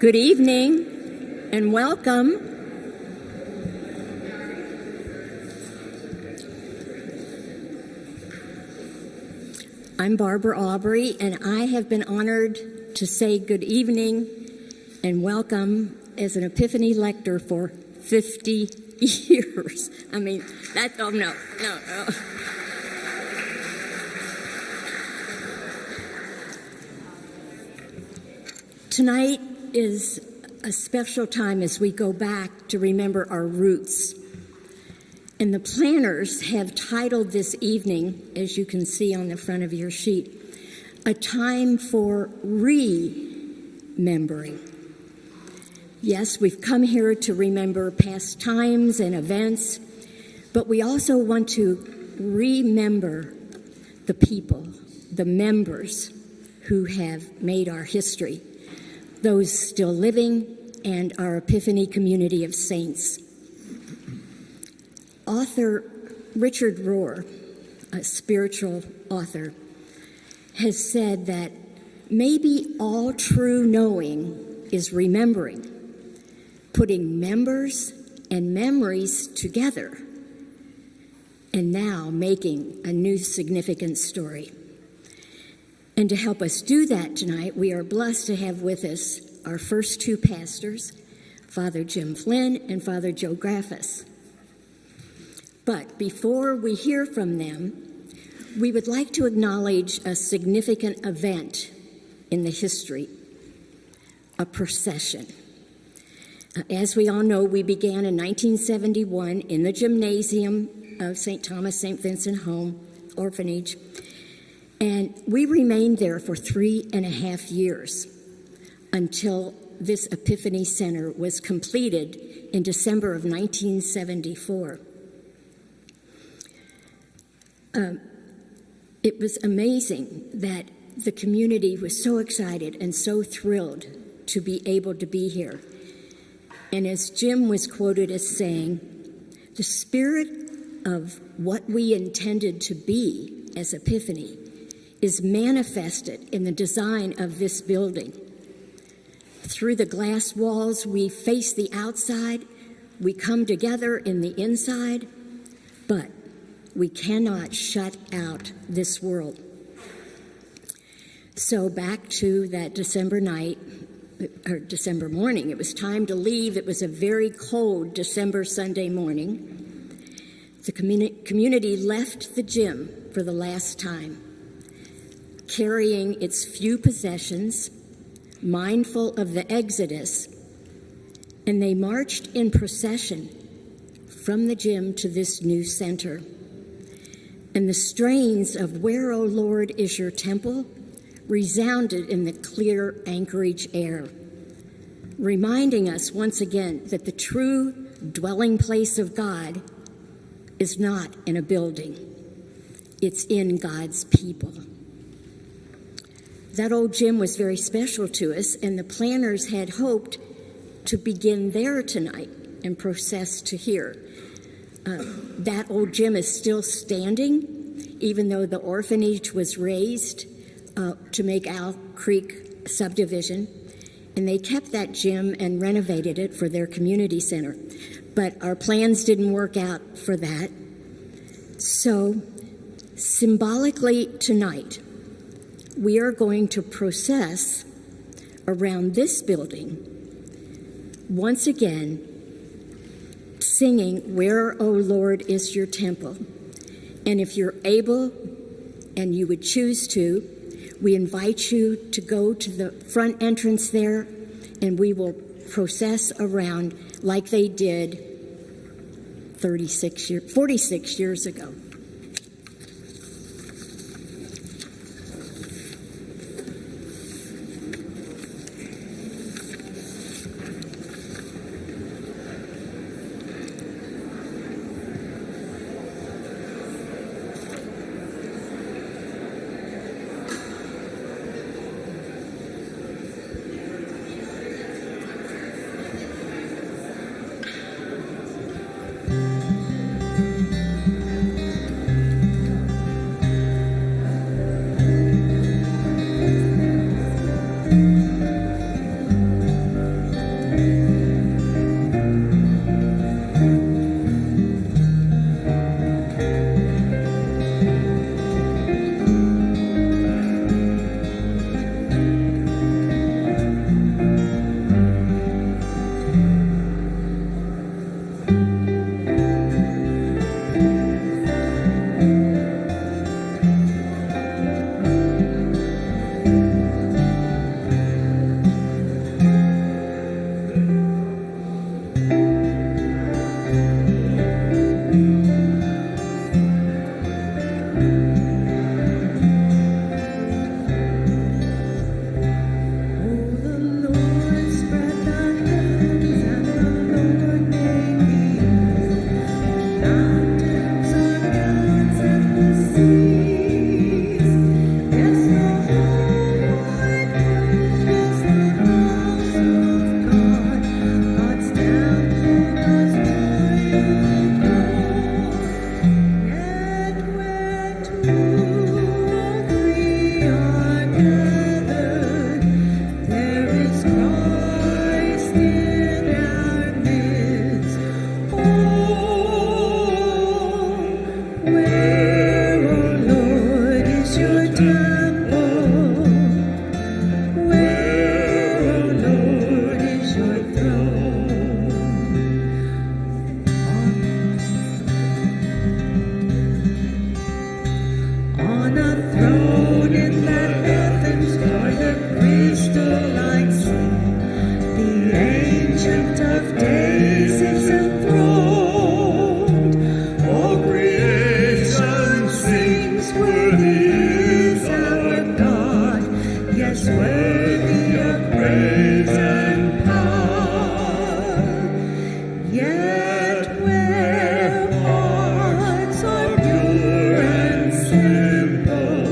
Good evening and welcome. I'm Barbara Aubrey, and I have been honored to say good evening and welcome as an Epiphany lector for 50 years. I mean, no. Tonight is a special time as we go back to remember our roots. And the planners have titled this evening, as you can see on the front of your sheet, A Time for Remembering. Yes, we've come here to remember past times and events, but we also want to remember the people, the members who have made our history, those still living, and our Epiphany community of saints. Author Richard Rohr, a spiritual author, has said that maybe all true knowing is remembering, putting members and memories together, and now making a new significant story. And to help us do that tonight, we are blessed to have with us our first two pastors, Father Jim Flynn and Father Joe Graffis. But before we hear from them, we would like to acknowledge a significant event in the history, a procession. As we all know, we began in 1971 in the gymnasium of St. Thomas St. Vincent Home Orphanage, and we remained there for 3.5 years until this Epiphany Center was completed in December of 1974. It was amazing that the community was so excited and so thrilled to be able to be here. And as Jim was quoted as saying, the spirit of what we intended to be as Epiphany is manifested in the design of this building. Through the glass walls, we face the outside, we come together in the inside, but we cannot shut out this world. So back to that December night, or December morning, it was time to leave. It was a very cold December Sunday morning. The community left the gym for the last time, carrying its few possessions, mindful of the Exodus, and they marched in procession from the gym to this new center. And the strains of "Where, O Lord, is your temple?" resounded in the clear Anchorage air, reminding us once again that the true dwelling place of God is not in a building. It's in God's people. That old gym was very special to us, and the planners had hoped to begin there tonight and process to here. That old gym is still standing, even though the orphanage was raised to make Owl Creek subdivision, and they kept that gym and renovated it for their community center. But our plans didn't work out for that. So symbolically tonight, we are going to process around this building, once again, singing, "Where, O Lord, is your temple?" And if you're able and you would choose to, we invite you to go to the front entrance there, and we will process around like they did 46 years ago. Where, O Lord, is your temple? Where, O Lord, is your throne? On a throne in the heavens, o'er the crystal-like sea, the Ancient of Days is enthroned. All creation sings, worthy is our God, yes, worthy of praise and power. Yet where hearts are pure and simple,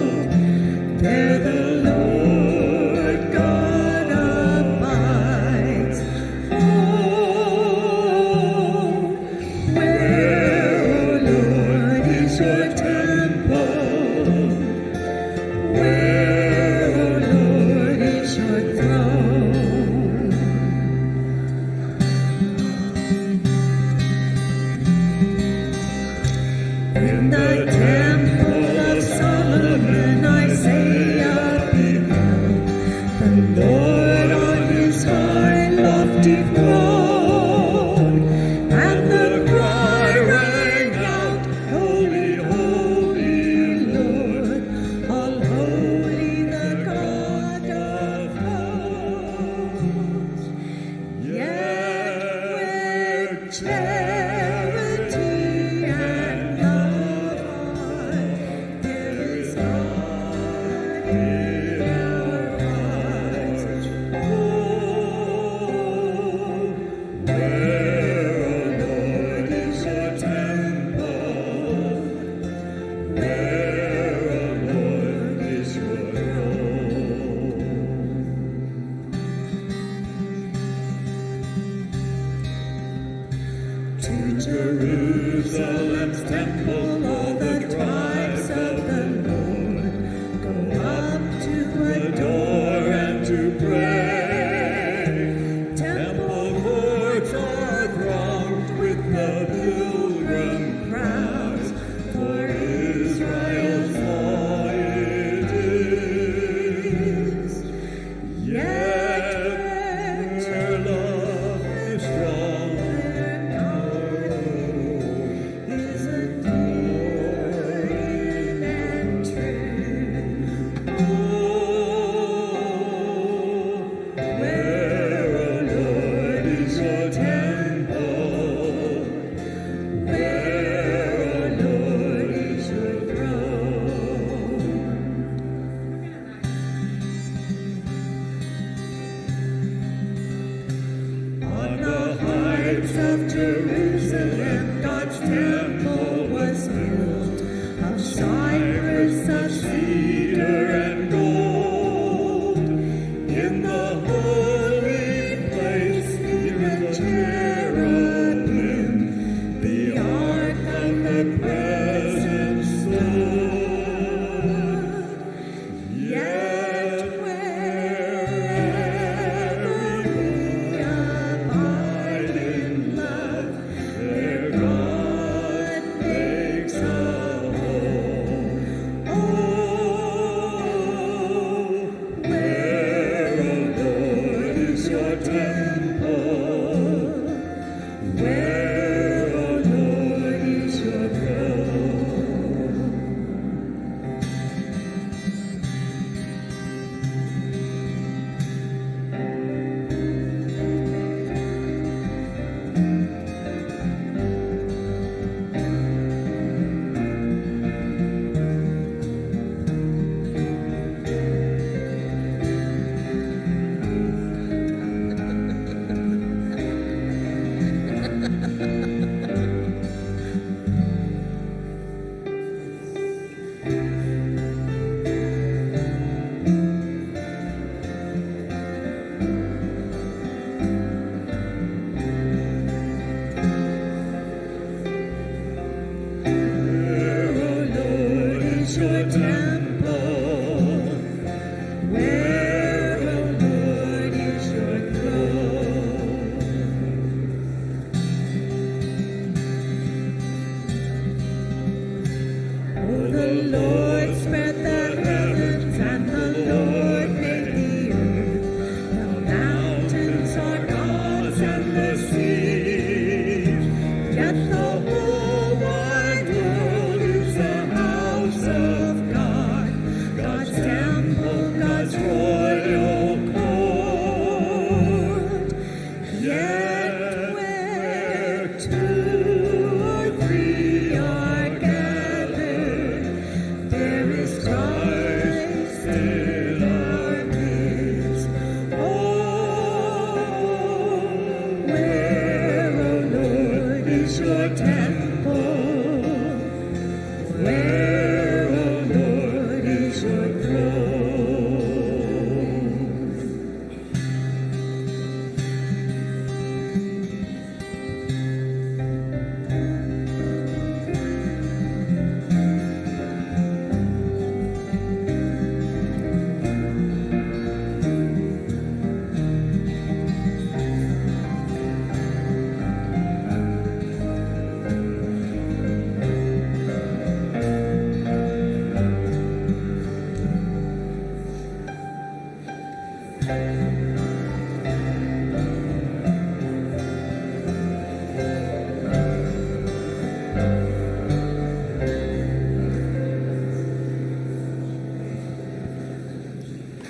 there the Lord God abides. Oh, where, O Lord, is your temple? Where, O Lord, is your throne? In the temple of Solomon, Isaiah beheld the Lord on his high lofty throne, and the cry rang out, Holy, holy Lord, all holy the God of hosts. Yet where charity and love are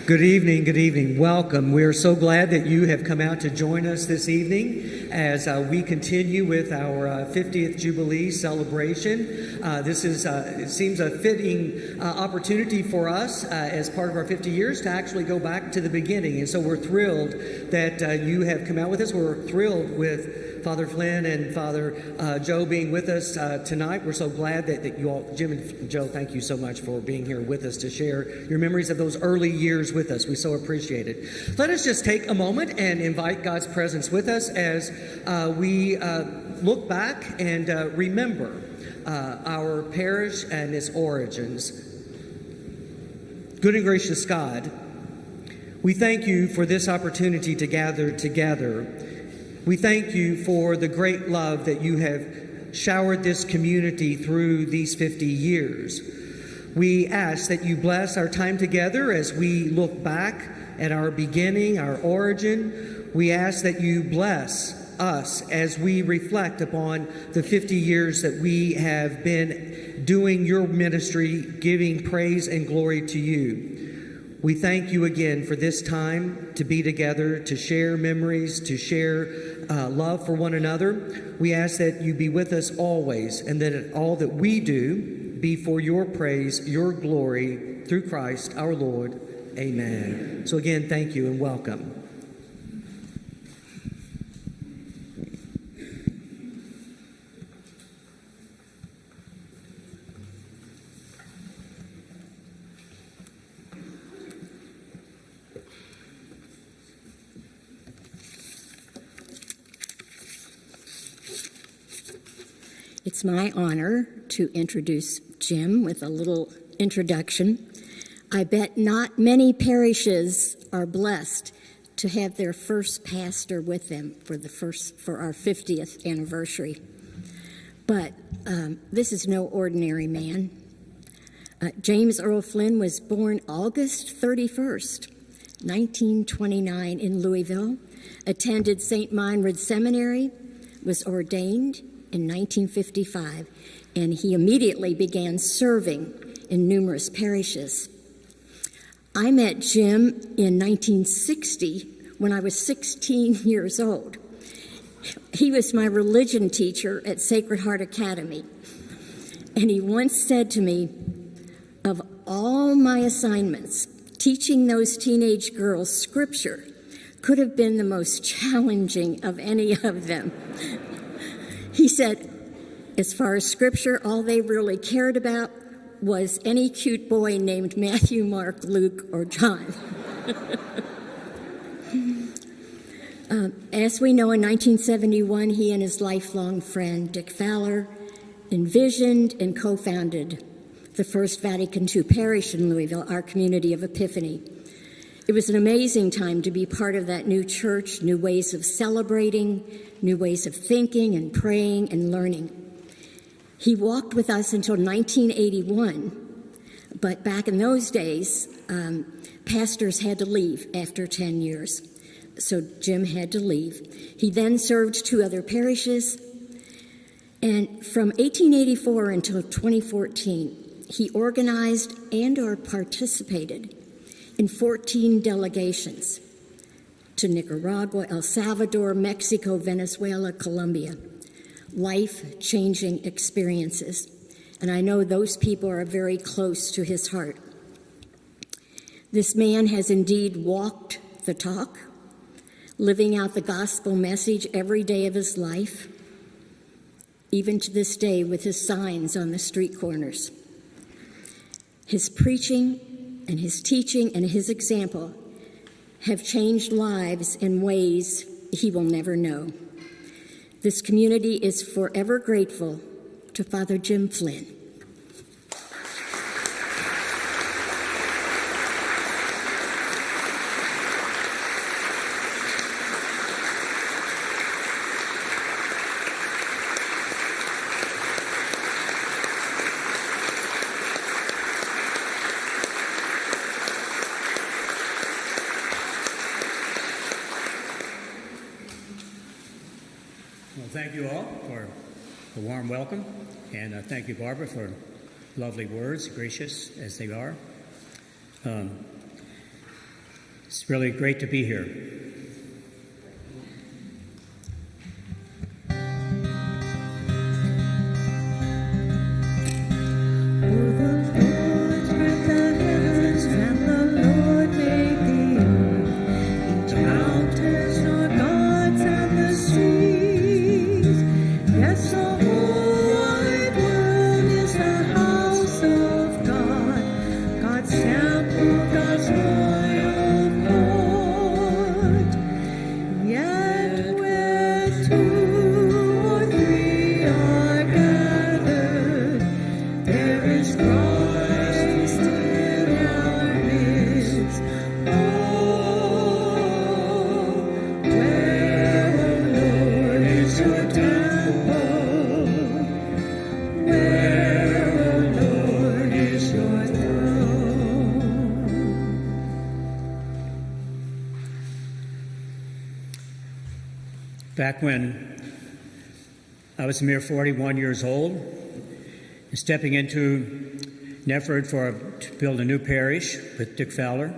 Good evening, good evening. Welcome. We are so glad that you have come out to join us this evening as we continue with our 50th Jubilee celebration. This is, it seems, a fitting opportunity for us as part of our 50 years to actually go back to the beginning. And so we're thrilled that you have come out with us. We're thrilled with Father Flynn and Father Joe being with us tonight. We're so glad that you all, Jim and Joe, thank you so much for being here with us to share your memories of those early years with us. We so appreciate it. Let us just take a moment and invite God's presence with us as we look back and remember our parish and its origins. Good and gracious God, we thank you for this opportunity to gather together. We thank you for the great love that you have showered this community through these 50 years. We ask that you bless our time together as we look back at our beginning, our origin. We ask that you bless us as we reflect upon the 50 years that we have been doing your ministry, giving praise and glory to you. We thank you again for this time to be together, to share memories, to share love for one another. We ask that you be with us always, and that all that we do be for your praise, your glory, through Christ our Lord. Amen. So again, thank you and welcome. It's my honor to introduce Jim with a little introduction. I bet not many parishes are blessed to have their first pastor with them for our 50th anniversary. But this is no ordinary man. James Earl Flynn was born August 31st, 1929 in Louisville, attended St. Meinrad Seminary, was ordained in 1955, and he immediately began serving in numerous parishes. I met Jim in 1960 when I was 16 years old. He was my religion teacher at Sacred Heart Academy, and he once said to me, "Of all my assignments, teaching those teenage girls scripture could have been the most challenging of any of them." He said, as far as scripture, all they really cared about was any cute boy named Matthew, Mark, Luke, or John. As we know, in 1971, he and his lifelong friend, Dick Fowler, envisioned and co-founded the First Vatican II parish in Louisville, our community of Epiphany. It was an amazing time to be part of that new church, new ways of celebrating, new ways of thinking and praying and learning. He walked with us until 1981, but back in those days, pastors had to leave after 10 years. So Jim had to leave. He then served 2 other parishes, and from 1884 until 2014, he organized and/or participated in 14 delegations to Nicaragua, El Salvador, Mexico, Venezuela, Colombia. Life-changing experiences. And I know those people are very close to his heart. This man has indeed walked the talk, living out the gospel message every day of his life, even to this day with his signs on the street corners. His preaching and his teaching and his example have changed lives in ways he will never know. This community is forever grateful to Father Jim Flynn. Well, thank you all for a warm welcome, and thank you, Barbara, for lovely words, gracious as they are. It's really great to be here. Back when I was a mere 41 years old, and stepping into an effort to build a new parish with Dick Fowler,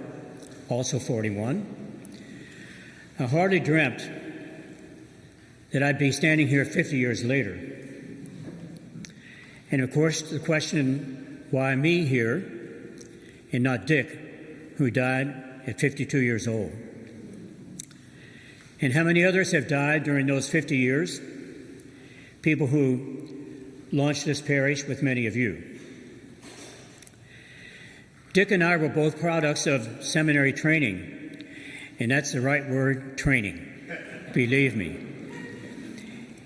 also 41, I hardly dreamt that I'd be standing here 50 years later. And of course, the question, why me here and not Dick, who died at 52 years old? And how many others have died during those 50 years? People who launched this parish with many of you. Dick and I were both products of seminary training, and that's the right word, training, believe me.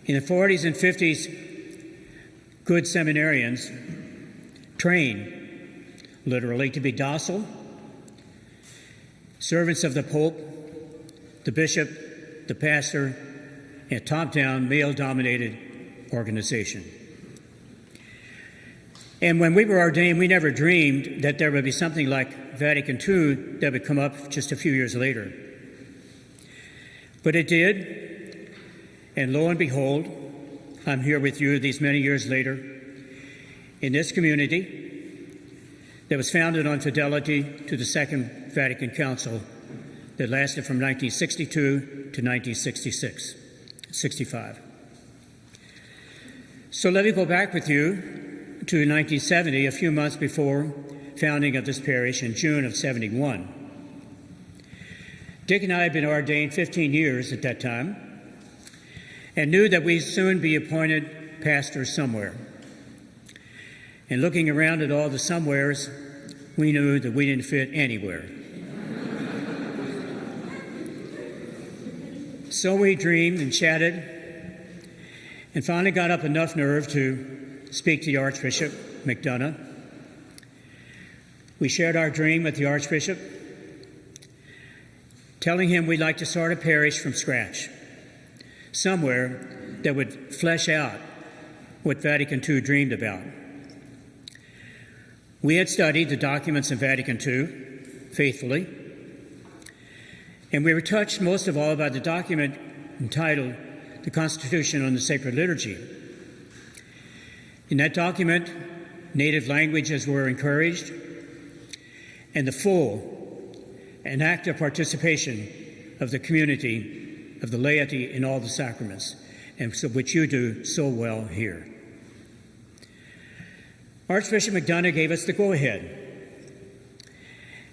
In the 40s and 50s, good seminarians trained, literally, to be docile, servants of the Pope, the bishop, the pastor, in a top-down, male-dominated organization. And when we were ordained, we never dreamed that there would be something like Vatican II that would come up just a few years later. But it did, and lo and behold, I'm here with you these many years later in this community that was founded on fidelity to the Second Vatican Council that lasted from 1962 to 1965. So let me go back with you to 1970, a few months before founding of this parish in June of 71. Dick and I had been ordained 15 years at that time and knew that we'd soon be appointed pastors somewhere. And looking around at all the somewheres, we knew that we didn't fit anywhere. So we dreamed and chatted and finally got up enough nerve to speak to the Archbishop McDonough. We shared our dream with the Archbishop, telling him we'd like to start a parish from scratch, somewhere that would flesh out what Vatican II dreamed about. We had studied the documents of Vatican II faithfully, and we were touched most of all by the document entitled The Constitution on the Sacred Liturgy. In that document, native languages were encouraged, and the full and active participation of the community, of the laity in all the sacraments, and so, which you do so well here. Archbishop McDonough gave us the go-ahead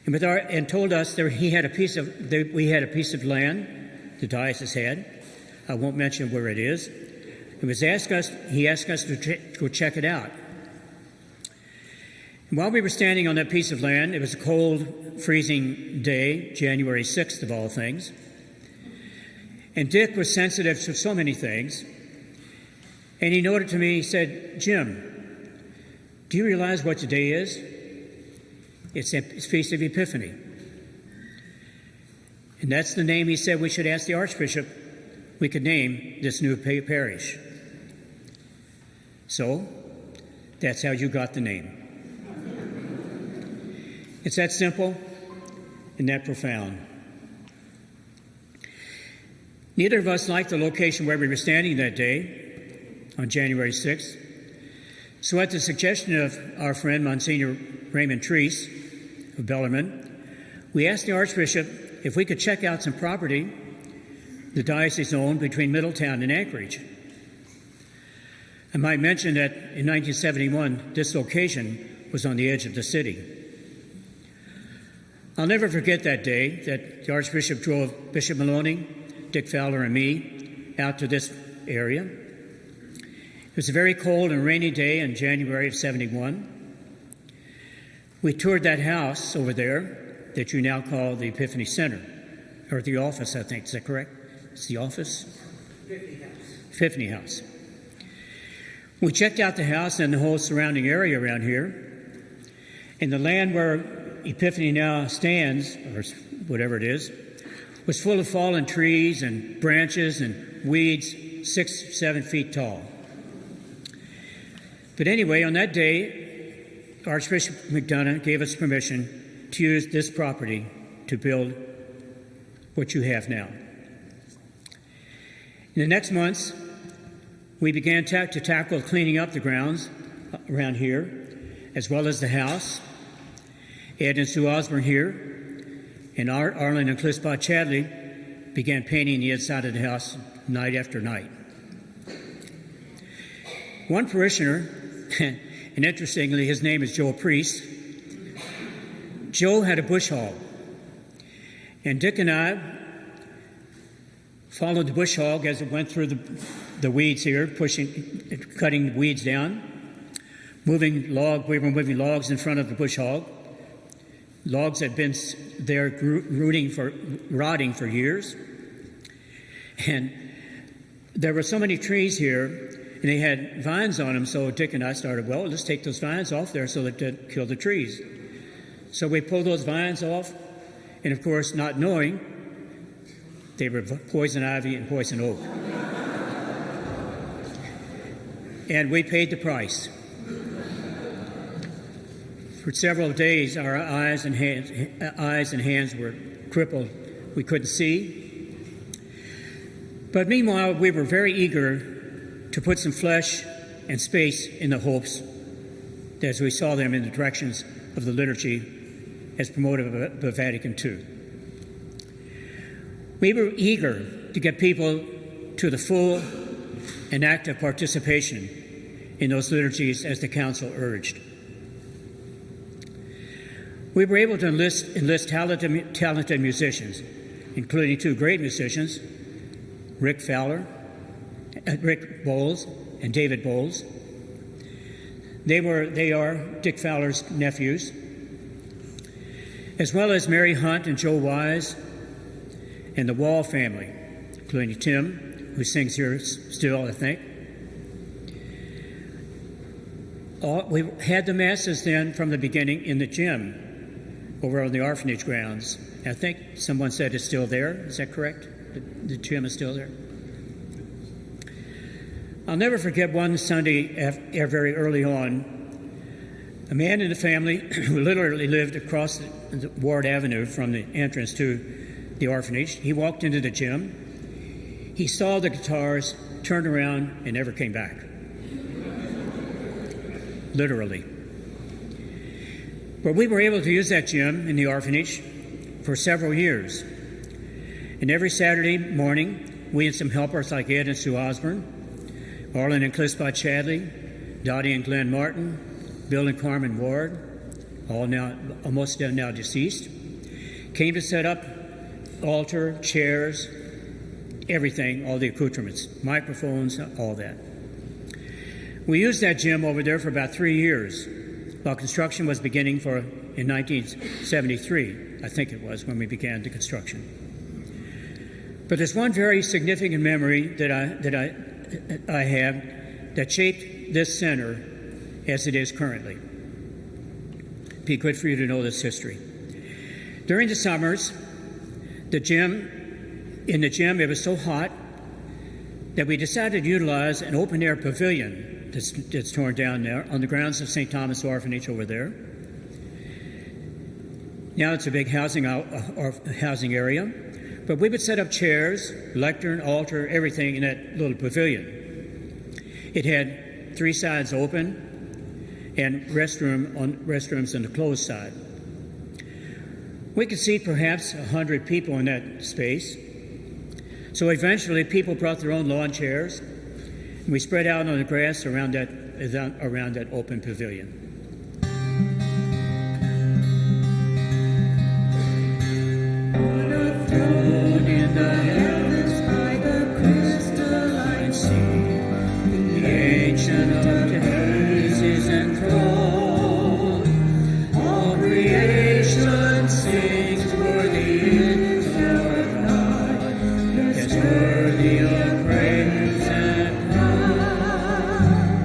and told us that we had a piece of land, the diocese had. I won't mention where it is. He asked us to go check it out. And while we were standing on that piece of land, it was a cold, freezing day, January 6th of all things. And Dick was sensitive to so many things. And he noted to me, he said, "Jim, do you realize what today is? It's Feast of Epiphany." And that's the name he said we should ask the Archbishop we could name this new parish. So, that's how you got the name. It's that simple and that profound. Neither of us liked the location where we were standing that day on January 6th. So at the suggestion of our friend Monsignor Raymond Treese of Bellarmine, we asked the Archbishop if we could check out some property the diocese owned between Middletown and Anchorage. I might mention that in 1971, this location was on the edge of the city. I'll never forget that day that the Archbishop drove Bishop Maloney, Dick Fowler, and me out to this area. It was a very cold and rainy day in January of 71. We toured that house over there that you now call the Epiphany Center, or the office, I think. Is that correct? It's the office? Epiphany House. We checked out the house and the whole surrounding area around here. And the land where Epiphany now stands, or whatever it is, was full of fallen trees and branches and weeds 6, 7 feet tall. But anyway, on that day, Archbishop McDonough gave us permission to use this property to build what you have now. In the next months, we began to tackle cleaning up the grounds around here, as well as the house. Ed and Sue Osborne here, and Arlen and Clispa Chadley began painting the inside of the house night after night. One parishioner, and interestingly, his name is Joe Priest. Joe had a bush hog, and Dick and I followed the bush hog as it went through the weeds here, cutting the weeds down, we were moving logs in front of the bush hog. Logs had been there rotting for years. And there were so many trees here, and they had vines on them, so Dick and I started, well, let's take those vines off there so that they'd kill the trees. So we pulled those vines off, and of course, not knowing, they were poison ivy and poison oak. And we paid the price. For several days, our eyes and hands were crippled. We couldn't see. But meanwhile, we were very eager to put some flesh and space in the hopes as we saw them in the directions of the liturgy as promoted by Vatican II. We were eager to get people to the full and active participation in those liturgies as the Council urged. We were able to enlist talented musicians, including 2 great musicians, Rick Bowles and David Bowles. They are Dick Fowler's nephews, as well as Mary Hunt and Joe Wise and the Wall family, including Tim, who sings here still, I think. We had the masses then from the beginning in the gym over on the orphanage grounds. I think someone said it's still there. Is that correct? The gym is still there. I'll never forget one Sunday very early on, a man in the family who literally lived across the Ward Avenue from the entrance to the orphanage. He walked into the gym. He saw the guitars, turned around, and never came back. Literally. But we were able to use that gym in the orphanage for several years. And every Saturday morning, we and some helpers like Ed and Sue Osborne, Arlen and Clispa Chadley, Dottie and Glenn Martin, Bill and Carmen Ward, most now deceased, came to set up altar, chairs, everything, all the accoutrements, microphones, all that. We used that gym over there for about 3 years, while construction was beginning in 1973, I think it was, when we began the construction. But there's one very significant memory that I have that shaped this center as it is currently. It'd be good for you to know this history. During the summers, in the gym, it was so hot that we decided to utilize an open-air pavilion that's torn down there on the grounds of St. Thomas Orphanage over there. Now it's a big housing area, but we would set up chairs, lectern, altar, everything in that little pavilion. It had 3 sides open and restrooms on the closed side. We could seat perhaps 100 people in that space. So eventually people brought their own lawn chairs, and we spread out on the grass around that open pavilion. On a throne in the heavens by the crystalline sea, the Ancient of Days is enthroned. All creation sings, worthy is our God, yes, worthy of praise and pride.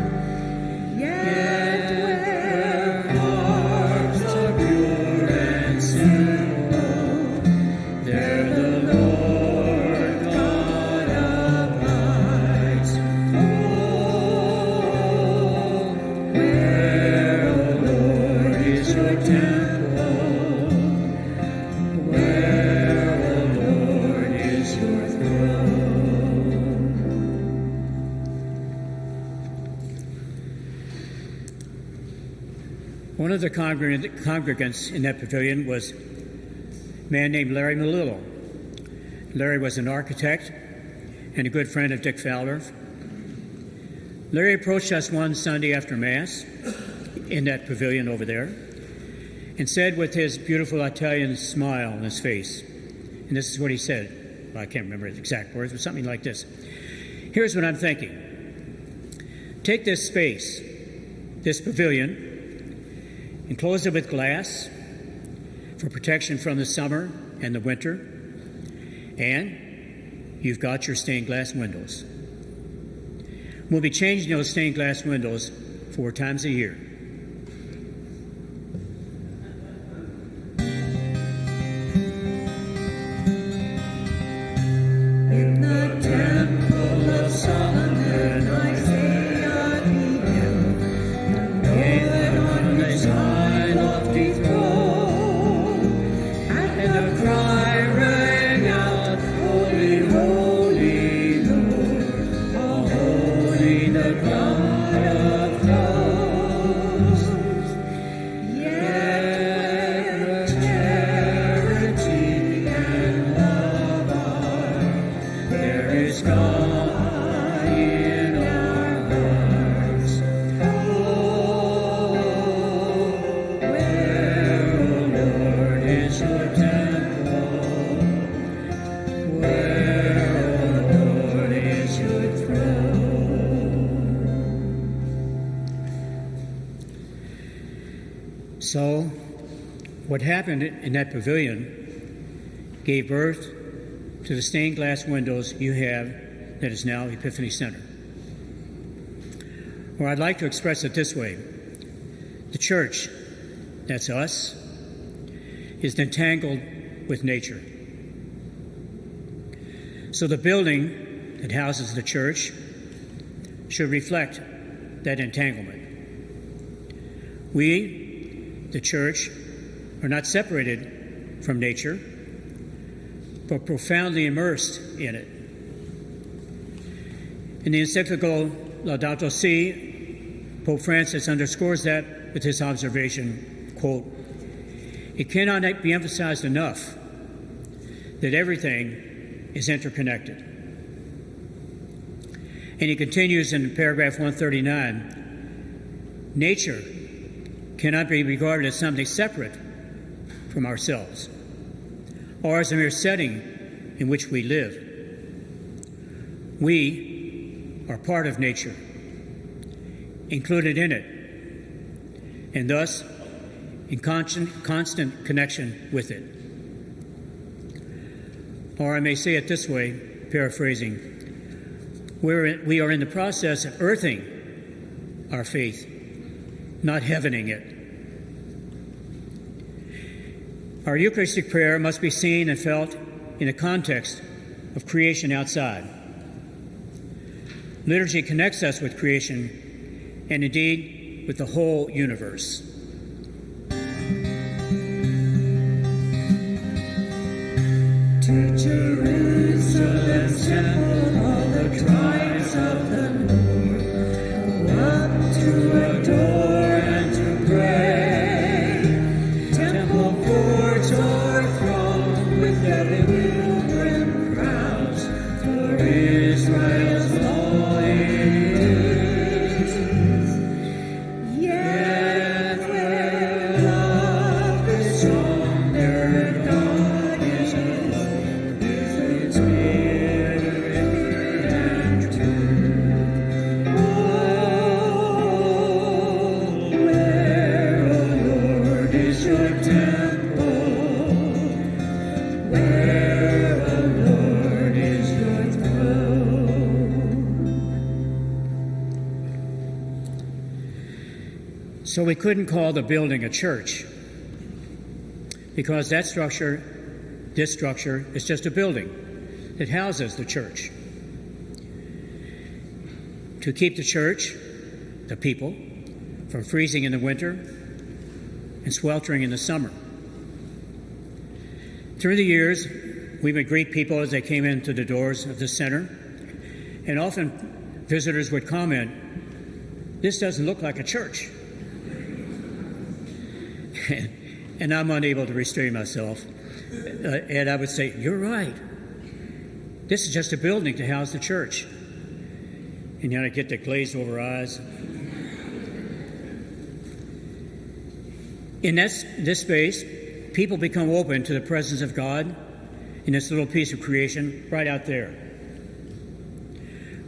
Yet where hearts are pure and simple, there the Lord God abides. Oh, where, O Lord, is your temple? Where, O Lord, is your throne? One of the congregants in that pavilion was a man named Larry Melillo. Larry was an architect and a good friend of Dick Fowler. Larry approached us one Sunday after Mass in that pavilion over there and said with his beautiful Italian smile on his face, and this is what he said, well, I can't remember the exact words, but something like this. Here's what I'm thinking. Take this space, this pavilion, enclose it with glass for protection from the summer and the winter, and you've got your stained glass windows. We'll be changing those stained glass windows 4 times a year. In the temple of Solomon, Isaiah beheld the Lord on his high lofty throne, and the cry rang out, Holy, holy Lord, all holy the God of hosts. Yet charity and love are, there is God in our hearts. Oh, where, O Lord, is your temple? Where, O Lord, is your throne? So, what happened in that pavilion gave birth to the stained glass windows you have that is now Epiphany Center. Or I'd like to express it this way. The church, that's us, is entangled with nature. So the building that houses the church should reflect that entanglement. We, the church, are not separated from nature, but profoundly immersed in it. In the encyclical Laudato Si', Pope Francis underscores that with his observation, quote, "It cannot be emphasized enough that everything is interconnected." And he continues in paragraph 139, nature cannot be regarded as something separate from ourselves, or as a mere setting in which we live. We are part of nature, included in it, and thus in constant connection with it. Or I may say it this way, paraphrasing, we are in the process of earthing our faith, not heavening it. Our Eucharistic prayer must be seen and felt in the context of creation outside. Liturgy connects us with creation and indeed with the whole universe. To Jerusalem's temple, all the tribes of the Lord go up to adore and to pray. Temple courts o'er So we couldn't call the building a church because this structure is just a building that houses the church. To keep the church, the people, from freezing in the winter and sweltering in the summer. Through the years, we would greet people as they came into the doors of the center, and often visitors would comment, "This doesn't look like a church." And I'm unable to restrain myself. And I would say, "You're right. This is just a building to house the church." And then I'd get the glazed over eyes. In this space, people become open to the presence of God in this little piece of creation right out there,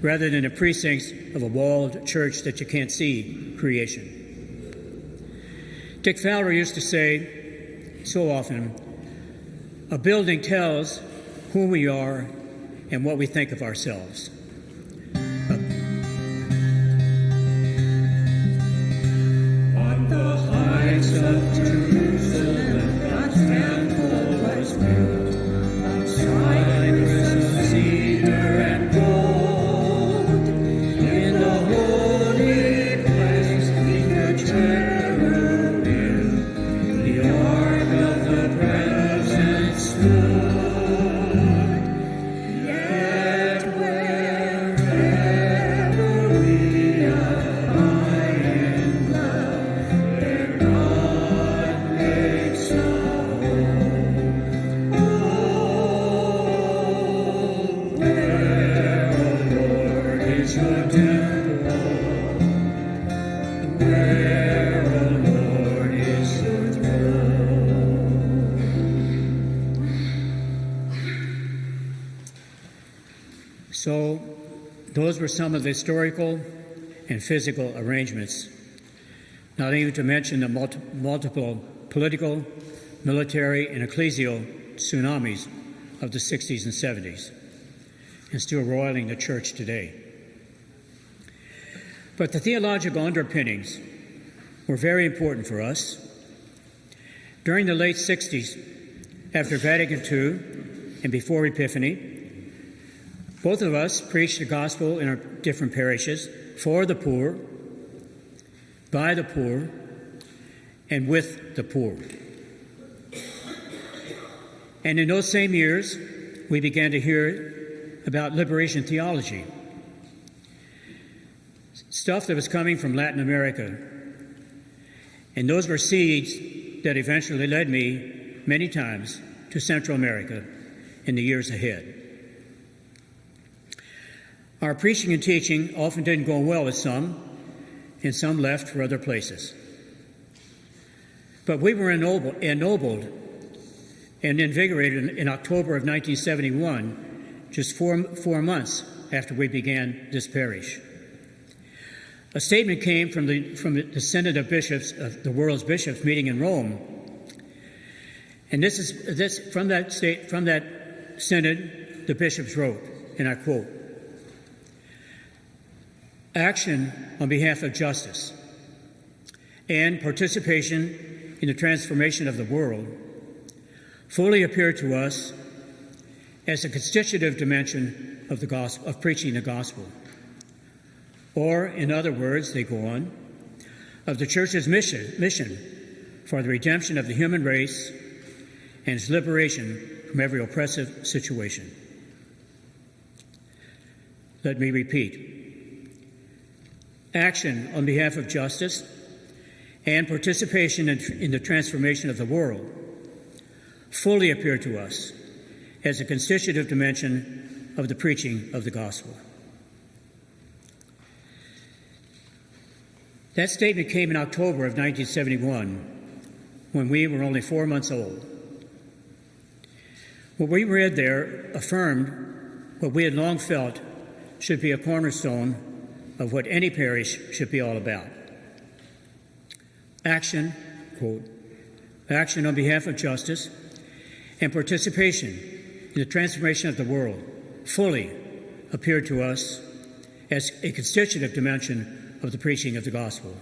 rather than the precincts of a walled church that you can't see creation. Dick Fowler used to say so often, "A building tells who we are and what we think of ourselves." On the heights of Jerusalem, God's temple was built of cypress, cedar, and gold. In the holy place, neath the cherubim, the ark of the presence stood. Yet wherever we abide in love, there God makes a home. Oh, where, O Lord, is your temple? Where, O Lord, is your throne? So those were some of the historical and physical arrangements, not even to mention the multiple political, military, and ecclesial tsunamis of the 60s and 70s, and still roiling the church today. But the theological underpinnings were very important for us. During the late 60s, after Vatican II and before Epiphany, both of us preached the gospel in our different parishes for the poor, by the poor, and with the poor. And in those same years, we began to hear about liberation theology, stuff that was coming from Latin America. And those were seeds that eventually led me many times to Central America in the years ahead. Our preaching and teaching often didn't go well with some, and some left for other places. But we were ennobled and invigorated in October of 1971, just four months after we began this parish. A statement came from the Synod of Bishops of the world's bishops meeting in Rome, and from that synod, the bishops wrote, and I quote, "Action on behalf of justice and participation in the transformation of the world fully appear to us as a constitutive dimension of the gospel, of preaching the gospel. Or, in other words," they go on, "of the Church's mission for the redemption of the human race and its liberation from every oppressive situation." Let me repeat. Action on behalf of justice and participation in the transformation of the world fully appear to us as a constitutive dimension of the preaching of the gospel. That statement came in October of 1971, when we were only 4 months old. What we read there affirmed what we had long felt should be a cornerstone of what any parish should be all about. Action, quote, "action on behalf of justice and participation in the transformation of the world fully appeared to us as a constitutive dimension of the preaching of the gospel."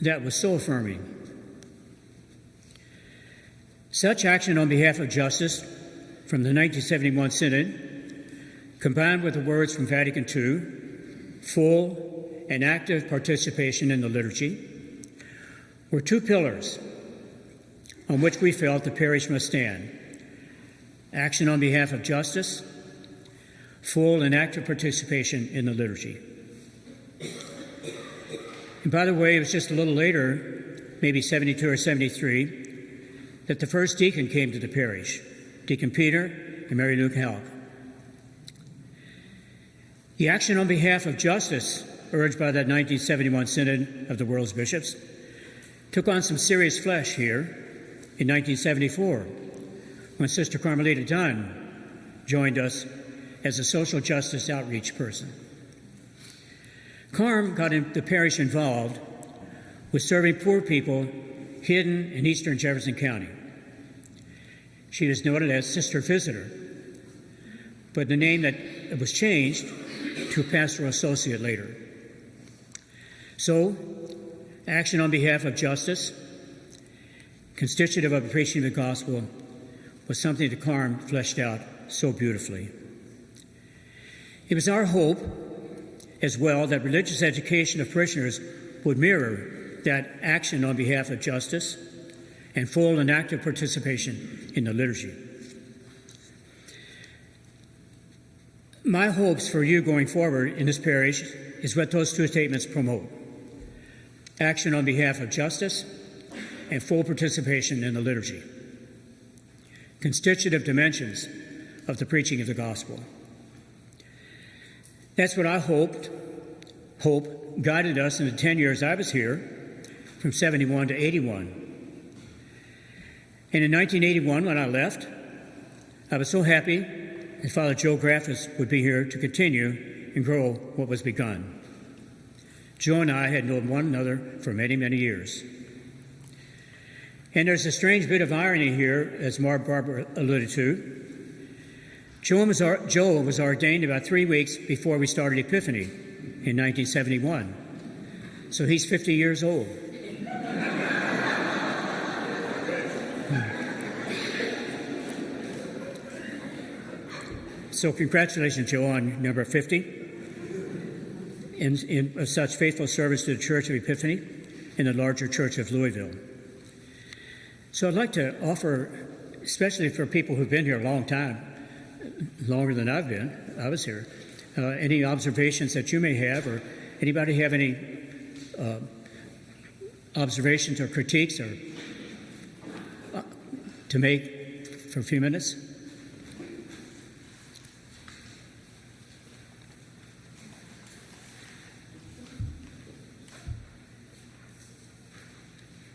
that was so affirming. Such action on behalf of justice from the 1971 Synod, combined with the words from Vatican II, full and active participation in the liturgy, were two pillars on which we felt the parish must stand. Action on behalf of justice, full and active participation in the liturgy. And by the way, it was just a little later, maybe 72 or 73, that the first deacon came to the parish, Deacon Peter and Mary Luke Halk. The action on behalf of justice urged by that 1971 Synod of the World's Bishops took on some serious flesh here in 1974 when Sister Carmelita Dunn joined us as a social justice outreach person. Carm got the parish involved with serving poor people hidden in eastern Jefferson County. She was noted as Sister Visitor, but the name that was changed to Pastoral Associate later. So, action on behalf of justice, constitutive of the preaching of the gospel, was something that Carm fleshed out so beautifully. It was our hope as well that religious education of parishioners would mirror that action on behalf of justice and full and active participation in the liturgy. My hopes for you going forward in this parish is what those two statements promote: action on behalf of justice and full participation in the liturgy, constitutive dimensions of the preaching of the gospel. That's what I hope guided us in the 10 years I was here, from 71 to 81. And in 1981, when I left, I was so happy that Father Joe Graffis would be here to continue and grow what was begun. Joe and I had known one another for many, many years. And there's a strange bit of irony here, as Barbara alluded to. Joe was ordained about 3 weeks before we started Epiphany in 1971. So he's 50 years old. So congratulations, Joe, on number 50 in such faithful service to the Church of Epiphany and the larger Church of Louisville. So I'd like to offer, especially for people who've been here a long time, longer than I was here, any observations that you may have, or anybody have any observations or critiques or to make for a few minutes?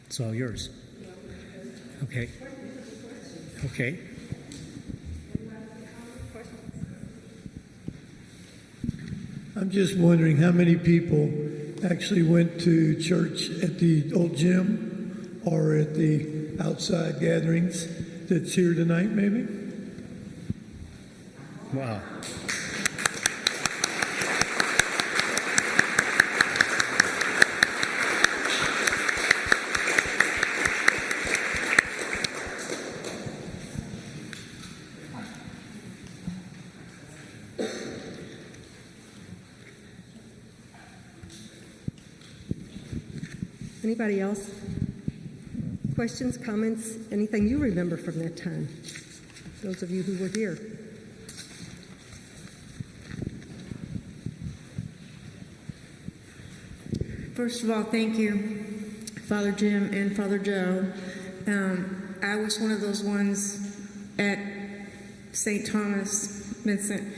It's all yours. Okay. Okay. I'm just wondering how many people actually went to church at the old gym or at the outside gatherings that's here tonight, maybe? Wow. Anybody else? Questions, comments, anything you remember from that time? Those of you who were here. First of all, thank you, Father Jim and Father Joe. I was one of those ones at St. Thomas Vincent,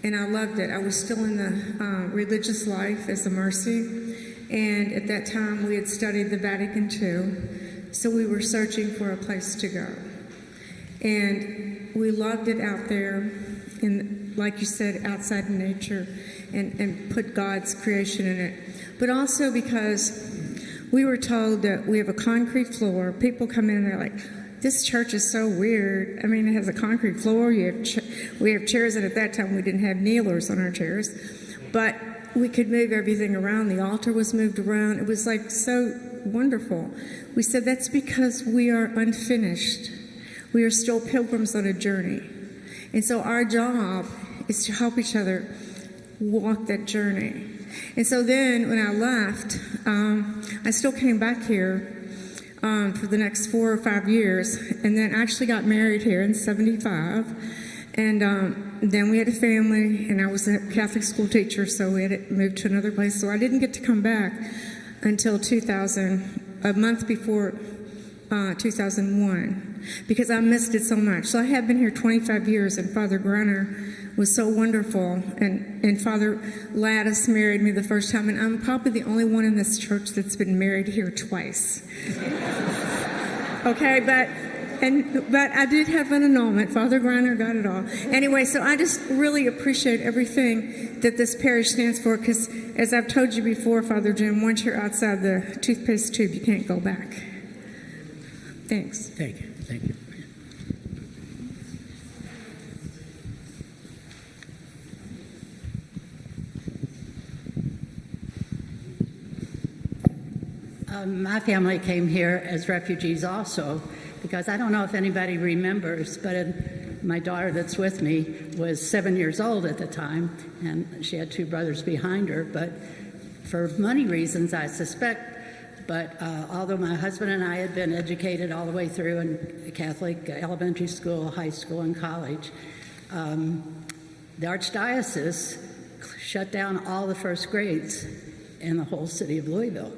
and I loved it. I was still in the religious life as a mercy. And at that time, we had studied the Vatican II, so we were searching for a place to go. And we loved it out there, in, like you said, outside in nature, and put God's creation in it. But also because we were told that we have a concrete floor. People come in and they're like, this church is so weird. I mean, it has a concrete floor. We have chairs, and at that time, we didn't have kneelers on our chairs. But we could move everything around. The altar was moved around. It was like so wonderful. We said, that's because we are unfinished. We are still pilgrims on a journey. And so our job is to help each other walk that journey. And so then when I left, I still came back here for the next 4 or 5 years, and then actually got married here in 75. And then we had a family, and I was a Catholic school teacher, so we had to move to another place. So I didn't get to come back until 2000, a month before 2001, because I missed it so much. So I have been here 25 years, and Father Grunner was so wonderful, and Father Lattice married me the first time, and I'm probably the only one in this church that's been married here twice. Okay, but I did have an annulment. Father Grunner got it all. Anyway, so I just really appreciate everything that this parish stands for, because as I've told you before, Father Jim, once you're outside the toothpaste tube, you can't go back. Thanks. Thank you. Thank you. My family came here as refugees also, because I don't know if anybody remembers, but my daughter that's with me was 7 years old at the time, and she had 2 brothers behind her, but for money reasons, I suspect. But although my husband and I had been educated all the way through in Catholic elementary school, high school, and college, the Archdiocese shut down all the first grades in the whole city of Louisville.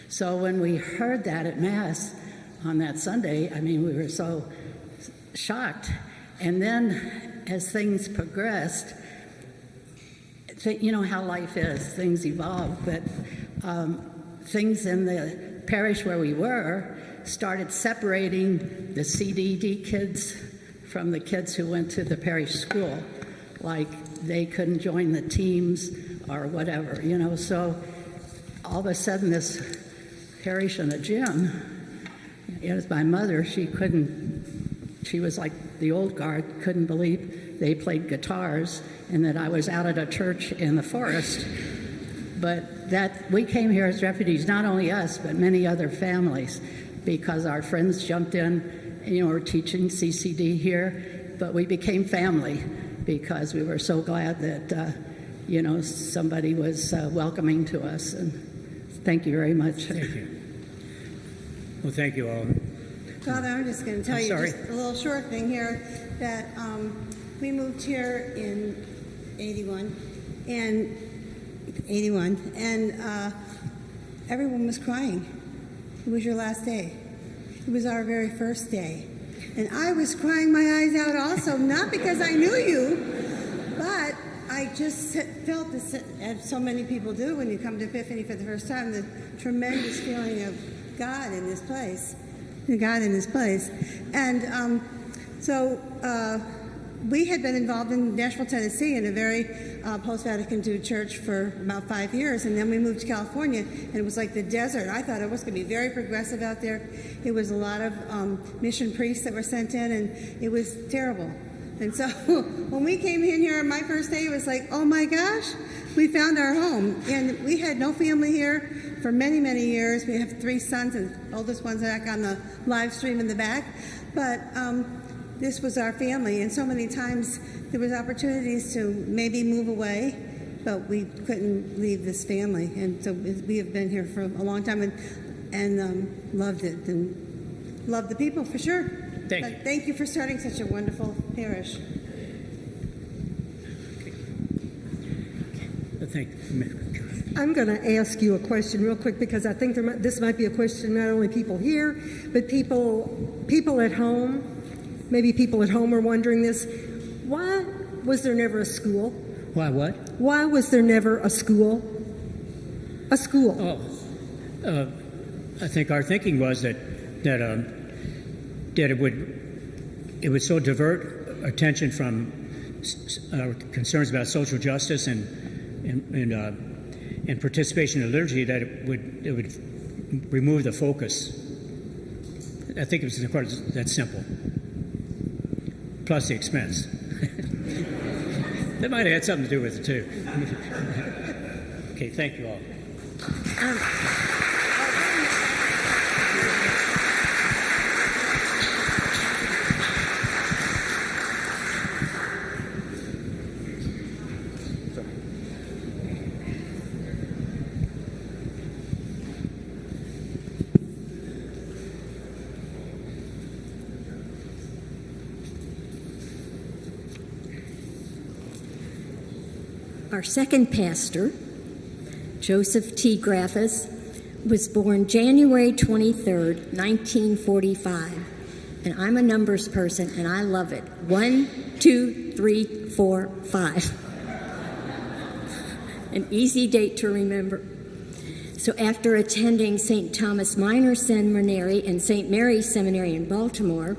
So when we heard that at Mass on that Sunday, I mean, we were so shocked. And then as things progressed, you know how life is, things evolve, but things in the parish where we were started separating the CDD kids from the kids who went to the parish school. Like they couldn't join the teams or whatever, you know. So all of a sudden this parish and a gym, it was my mother, she was like the old guard, couldn't believe they played guitars and that I was out at a church in the forest. But that we came here as refugees, not only us, but many other families, because our friends jumped in, you know, we're teaching CCD here, but we became family because we were so glad that, you know, somebody was welcoming to us. And thank you very much. Thank you. Well, thank you all. Father, I'm just going to tell you sorry. just a little short thing here, that we moved here in 81, and everyone was crying. It was your last day. It was our very first day. And I was crying my eyes out also, not because I knew you, but I just felt this, as so many people do when you come to Epiphany for the first time, the tremendous feeling of God in this place. God in this place. And so we had been involved in Nashville, Tennessee in a very post-Vatican II church for about 5 years, and then we moved to California, and it was like the desert. I thought it was going to be very progressive out there. It was a lot of mission priests that were sent in, and it was terrible. And so when we came in here on my first day, it was like, oh my gosh, we found our home. And we had no family here for many, many years. We have 3 sons, and the oldest one's back on the live stream in the back. But this was our family, and so many times there was opportunities to maybe move away, but we couldn't leave this family. And so we have been here for a long time and loved it and loved the people for sure. Thank you for starting such a wonderful parish. Thank you. I'm going to ask you a question real quick, because I think this might be a question not only people here, but people at home. Maybe people at home are wondering this. Why was there never a school? Why what? Why was there never a school? A school. Oh, I think our thinking was that it would so divert attention from concerns about social justice and participation in liturgy that it would remove the focus. I think it was that simple. Plus the expense. That might have had something to do with it too. Okay, thank you all. our second pastor, Joseph T. Graffis, was born January 23rd, 1945. And I'm a numbers person, and I love it. 1, 2, 3, 4, 5. An easy date to remember. So after attending St. Thomas Minor Seminary and St. Mary's Seminary in Baltimore,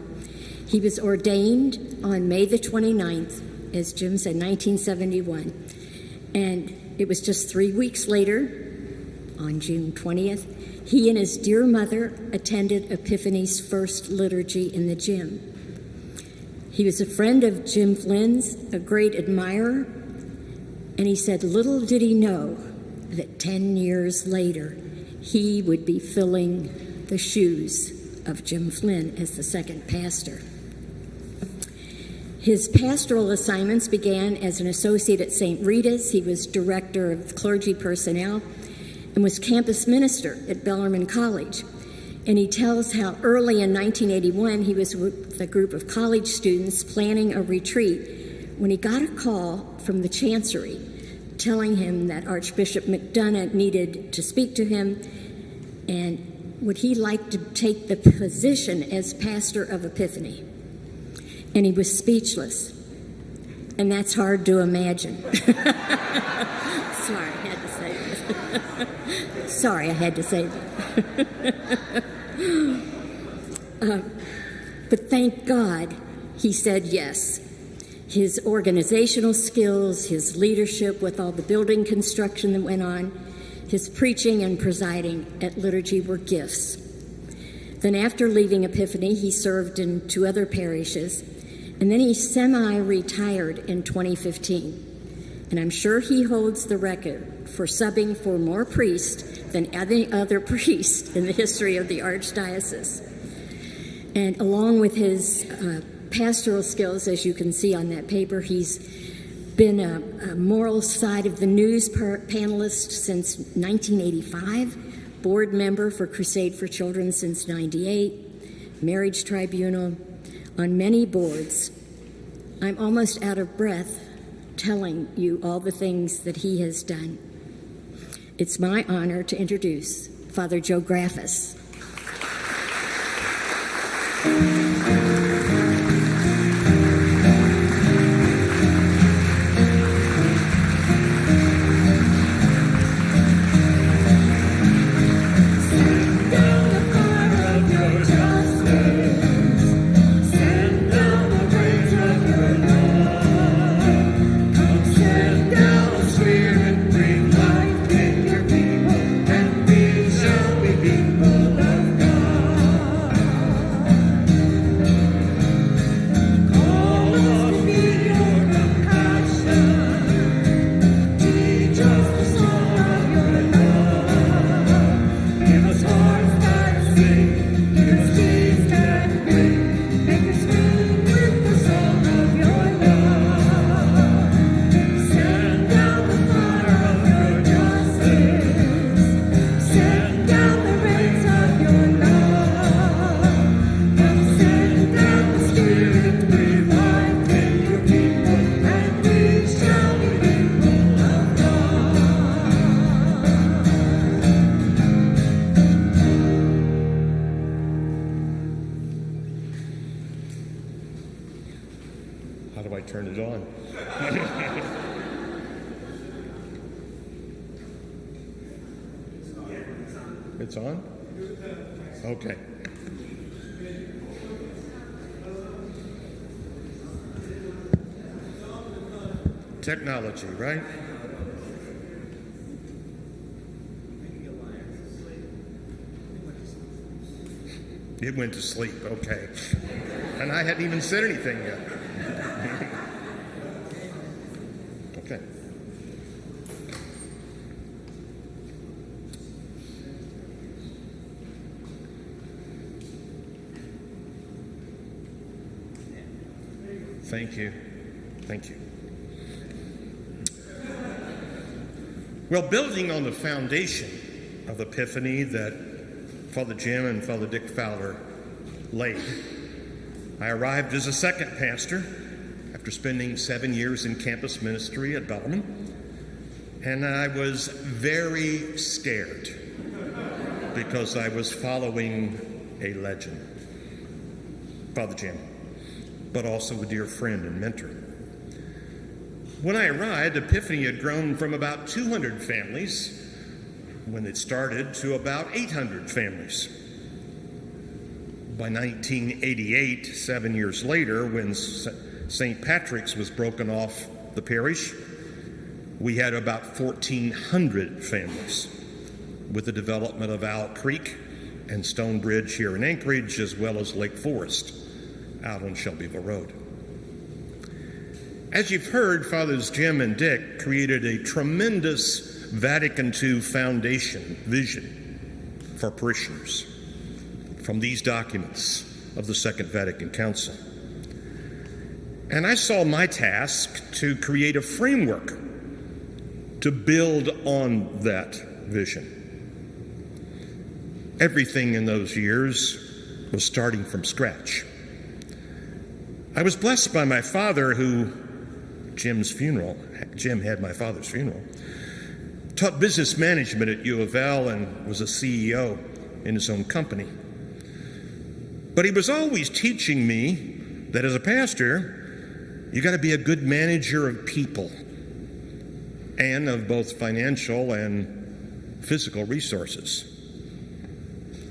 he was ordained on May the 29th, as Jim said, 1971. And it was just 3 weeks later, on June 20th, he and his dear mother attended Epiphany's first liturgy in the gym. He was a friend of Jim Flynn's, a great admirer, and he said little did he know that 10 years later he would be filling the shoes of Jim Flynn as the second pastor. His pastoral assignments began as an associate at St. Rita's. He was director of clergy personnel and was campus minister at Bellarmine College. And he tells how early in 1981 he was with a group of college students planning a retreat when he got a call from the Chancery telling him that Archbishop McDonough needed to speak to him and would he like to take the position as pastor of Epiphany. And he was speechless. And that's hard to imagine. Sorry, I had to say that. Sorry, I had to say that. But thank God he said yes. His organizational skills, his leadership with all the building construction that went on, his preaching and presiding at liturgy were gifts. Then after leaving Epiphany, he served in 2 other parishes, and then he semi-retired in 2015. And I'm sure he holds the record for subbing for more priests than any other priest in the history of the Archdiocese. And along with his pastoral skills, as you can see on that paper, he's been a moral side of the news panelist since 1985, board member for Crusade for Children since 98, Marriage Tribunal, on many boards. I'm almost out of breath telling you all the things that he has done. It's my honor to introduce Father Joe Graffis. How do I turn it on? It's on? Okay. Technology, right? It went to sleep, okay. And I hadn't even said anything yet. Okay. Thank you. Thank you. Well, building on the foundation of Epiphany that Father Jim and Father Dick Fowler laid, I arrived as a second pastor after spending 7 years in campus ministry at Bellarmine and I was very scared because I was following a legend, Father Jim, but also a dear friend and mentor. When I arrived, Epiphany had grown from about 200 families when it started to about 800 families. By 1988, 7 years later, when St. Patrick's was broken off the parish, we had about 1,400 families, with the development of Owl Creek and Stonebridge here in Anchorage, as well as Lake Forest out on Shelbyville Road. As you've heard, Fathers Jim and Dick created a tremendous Vatican II foundation vision for parishioners from these documents of the Second Vatican Council. And I saw my task to create a framework to build on that vision. Everything in those years was starting from scratch. I was blessed by my father, who Jim had my father's funeral, taught business management at U of L and was a CEO in his own company. But he was always teaching me that as a pastor, you got to be a good manager of people and of both financial and physical resources.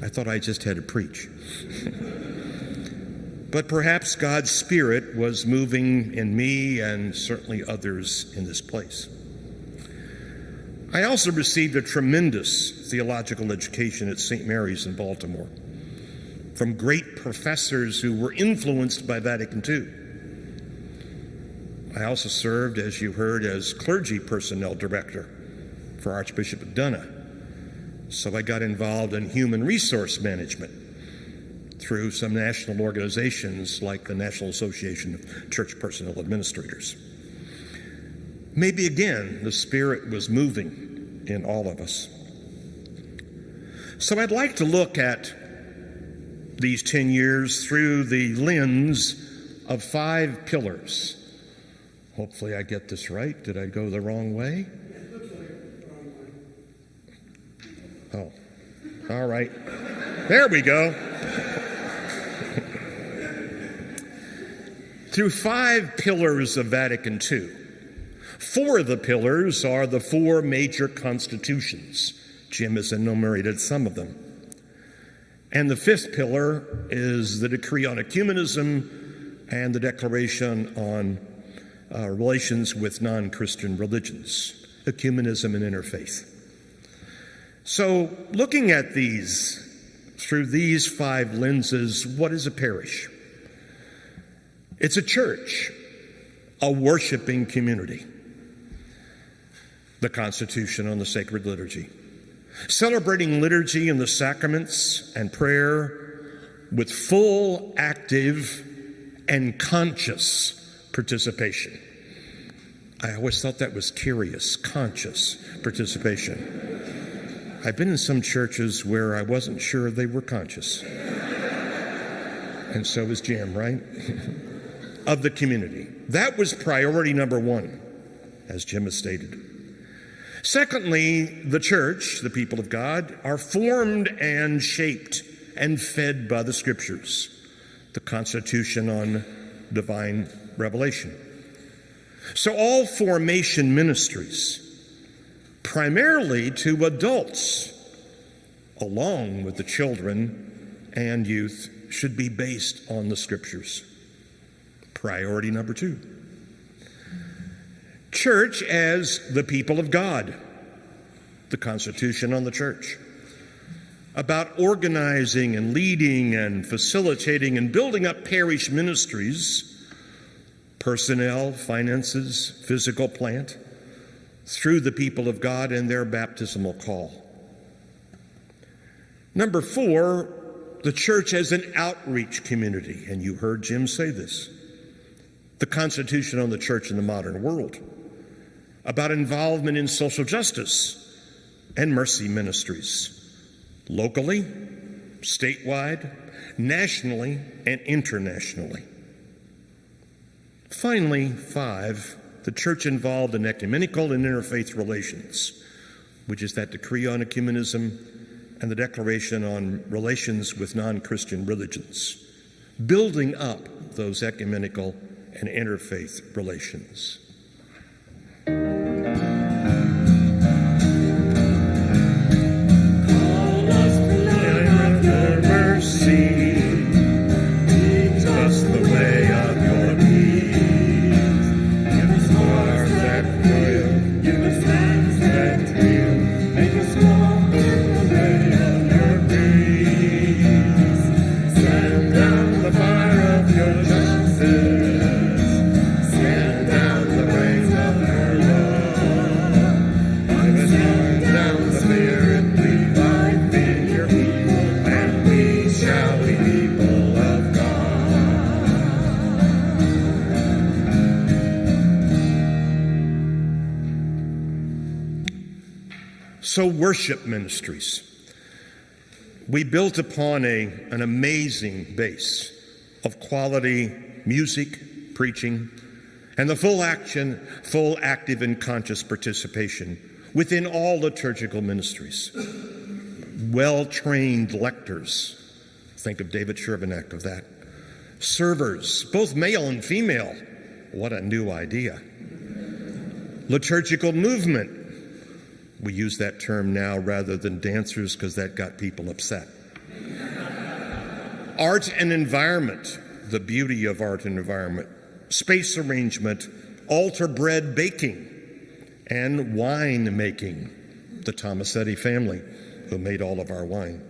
I thought I just had to preach. But perhaps God's Spirit was moving in me and certainly others in this place. I also received a tremendous theological education at St. Mary's in Baltimore from great professors who were influenced by Vatican II. I also served, as you heard, as clergy personnel director for Archbishop Dunna. So I got involved in human resource management through some national organizations like the National Association of Church Personnel Administrators. Maybe again, the Spirit was moving in all of us. So I'd like to look at these 10 years through the lens of 5 pillars. Hopefully I get this right. Did I go the wrong way? Oh, all right. There we go. Through 5 pillars of Vatican II. 4 of the pillars are the 4 major constitutions. Jim has enumerated some of them. And the 5th pillar is the decree on ecumenism and the declaration on relations with non-Christian religions, ecumenism and interfaith. So looking at these, through these 5 lenses, what is a parish? It's a church, a worshiping community. The Constitution on the Sacred Liturgy. Celebrating liturgy and the sacraments and prayer with full, active, and conscious participation. I always thought that was curious, conscious participation. I've been in some churches where I wasn't sure they were conscious. And so was Jim, right? Of the community. That was priority number 1, as Jim has stated. Secondly, the church, the people of God, are formed and shaped and fed by the Scriptures, the Constitution on divine revelation. So all formation ministries, primarily to adults, along with the children and youth, should be based on the Scriptures. Priority number 2. Church as the people of God, the Constitution on the church, about organizing and leading and facilitating and building up parish ministries, personnel, finances, physical plant, through the people of God and their baptismal call. Number 4, the church as an outreach community, and you heard Jim say this. The Constitution on the church in the modern world, about involvement in social justice and mercy ministries, locally, statewide, nationally, and internationally. Finally, 5, the church involved in ecumenical and interfaith relations, which is that decree on ecumenism and the declaration on relations with non-Christian religions, building up those ecumenical and interfaith relations. Call us to your mercy. Teach us the way of your peace. Give us hearts that feel. Give us hands that feel. Make us walk in the way of your peace. Send down the fire of your justice. Send down the rains of your love. Give us hands down the fear and revive in your people, and we shall be people of God. So worship ministries. We built upon an amazing base of quality music, preaching, and the full active and conscious participation within all liturgical ministries. Well-trained lectors. Think of David Shervanek of that. Servers, both male and female. What a new idea. Liturgical movement. We use that term now rather than dancers because that got people upset. Art and environment, the beauty of art and environment. Space arrangement, altar bread baking, and wine making. The Tomasetti family who made all of our wine.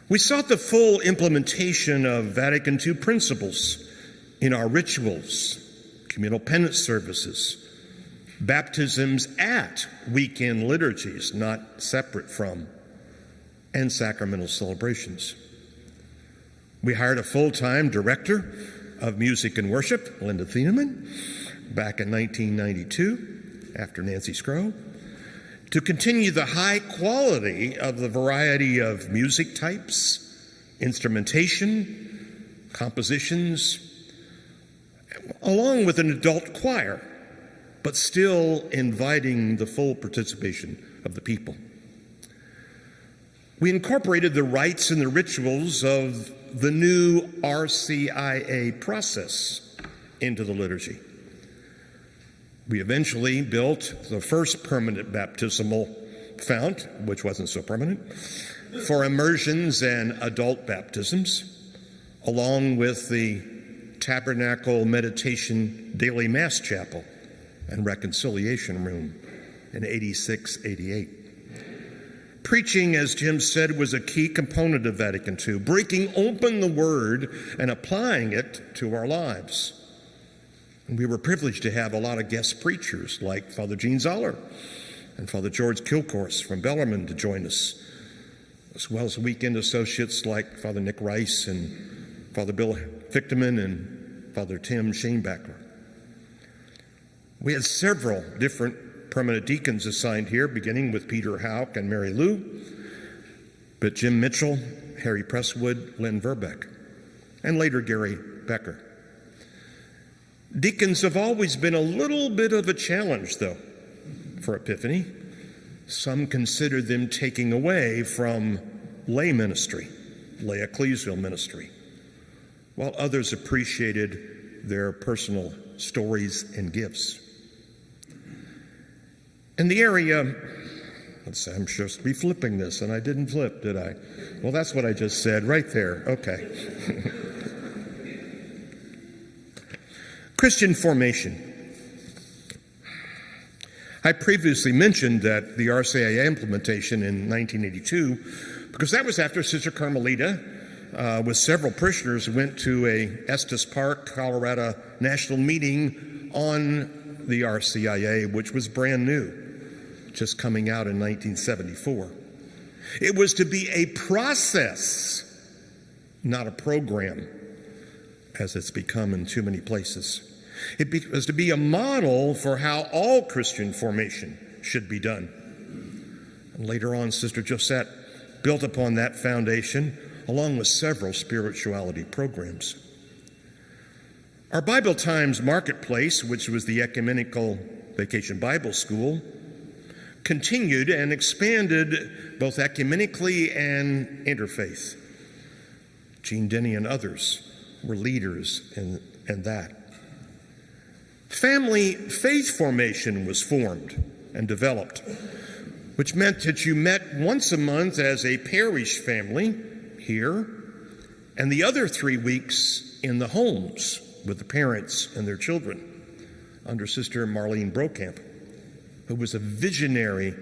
We sought the full implementation of Vatican II principles in our rituals, communal penance services, baptisms at weekend liturgies, not separate from, and sacramental celebrations. We hired a full-time director of music and worship, Linda Thieneman, back in 1992, after Nancy Scrow, to continue the high quality of the variety of music types, instrumentation, compositions, along with an adult choir, but still inviting the full participation of the people. We incorporated the rites and the rituals of the new RCIA process into the liturgy. We eventually built the first permanent baptismal fount, which wasn't so permanent, for immersions and adult baptisms, along with the Tabernacle Meditation Daily Mass Chapel and Reconciliation Room in 86-88. Preaching, as Jim said, was a key component of Vatican II, breaking open the Word and applying it to our lives. And we were privileged to have a lot of guest preachers like Father Gene Zoller and Father George Kilcourse from Bellarmine to join us, as well as weekend associates like Father Nick Rice and Father Bill Fichterman and Father Tim Shanebackler. We had several different permanent deacons assigned here, beginning with Peter Houck and Mary Lou, but Jim Mitchell, Harry Presswood, Lynn Verbeck, and later Gary Becker. Deacons have always been a little bit of a challenge, though, for Epiphany. Some consider them taking away from lay ministry, lay ecclesial ministry, while others appreciated their personal stories and gifts. In the area, let's say I'm supposed to be flipping this, and I didn't flip, did I? Well, that's what I just said right there. Okay. Christian formation. I previously mentioned that the RCIA implementation in 1982, because that was after Sister Carmelita, with several parishioners, went to a Estes Park, Colorado national meeting on the RCIA, which was brand new, just coming out in 1974. It was to be a process, not a program, as it's become in too many places. It was to be a model for how all Christian formation should be done. And later on, Sister Josette built upon that foundation, along with several spirituality programs. Our Bible Times Marketplace, which was the Ecumenical Vacation Bible School, continued and expanded both ecumenically and interfaith. Gene Denny and others were leaders in that. Family faith formation was formed and developed, which meant that you met once a month as a parish family here, and the other 3 weeks in the homes with the parents and their children under Sister Marlene Brokamp, who was a visionary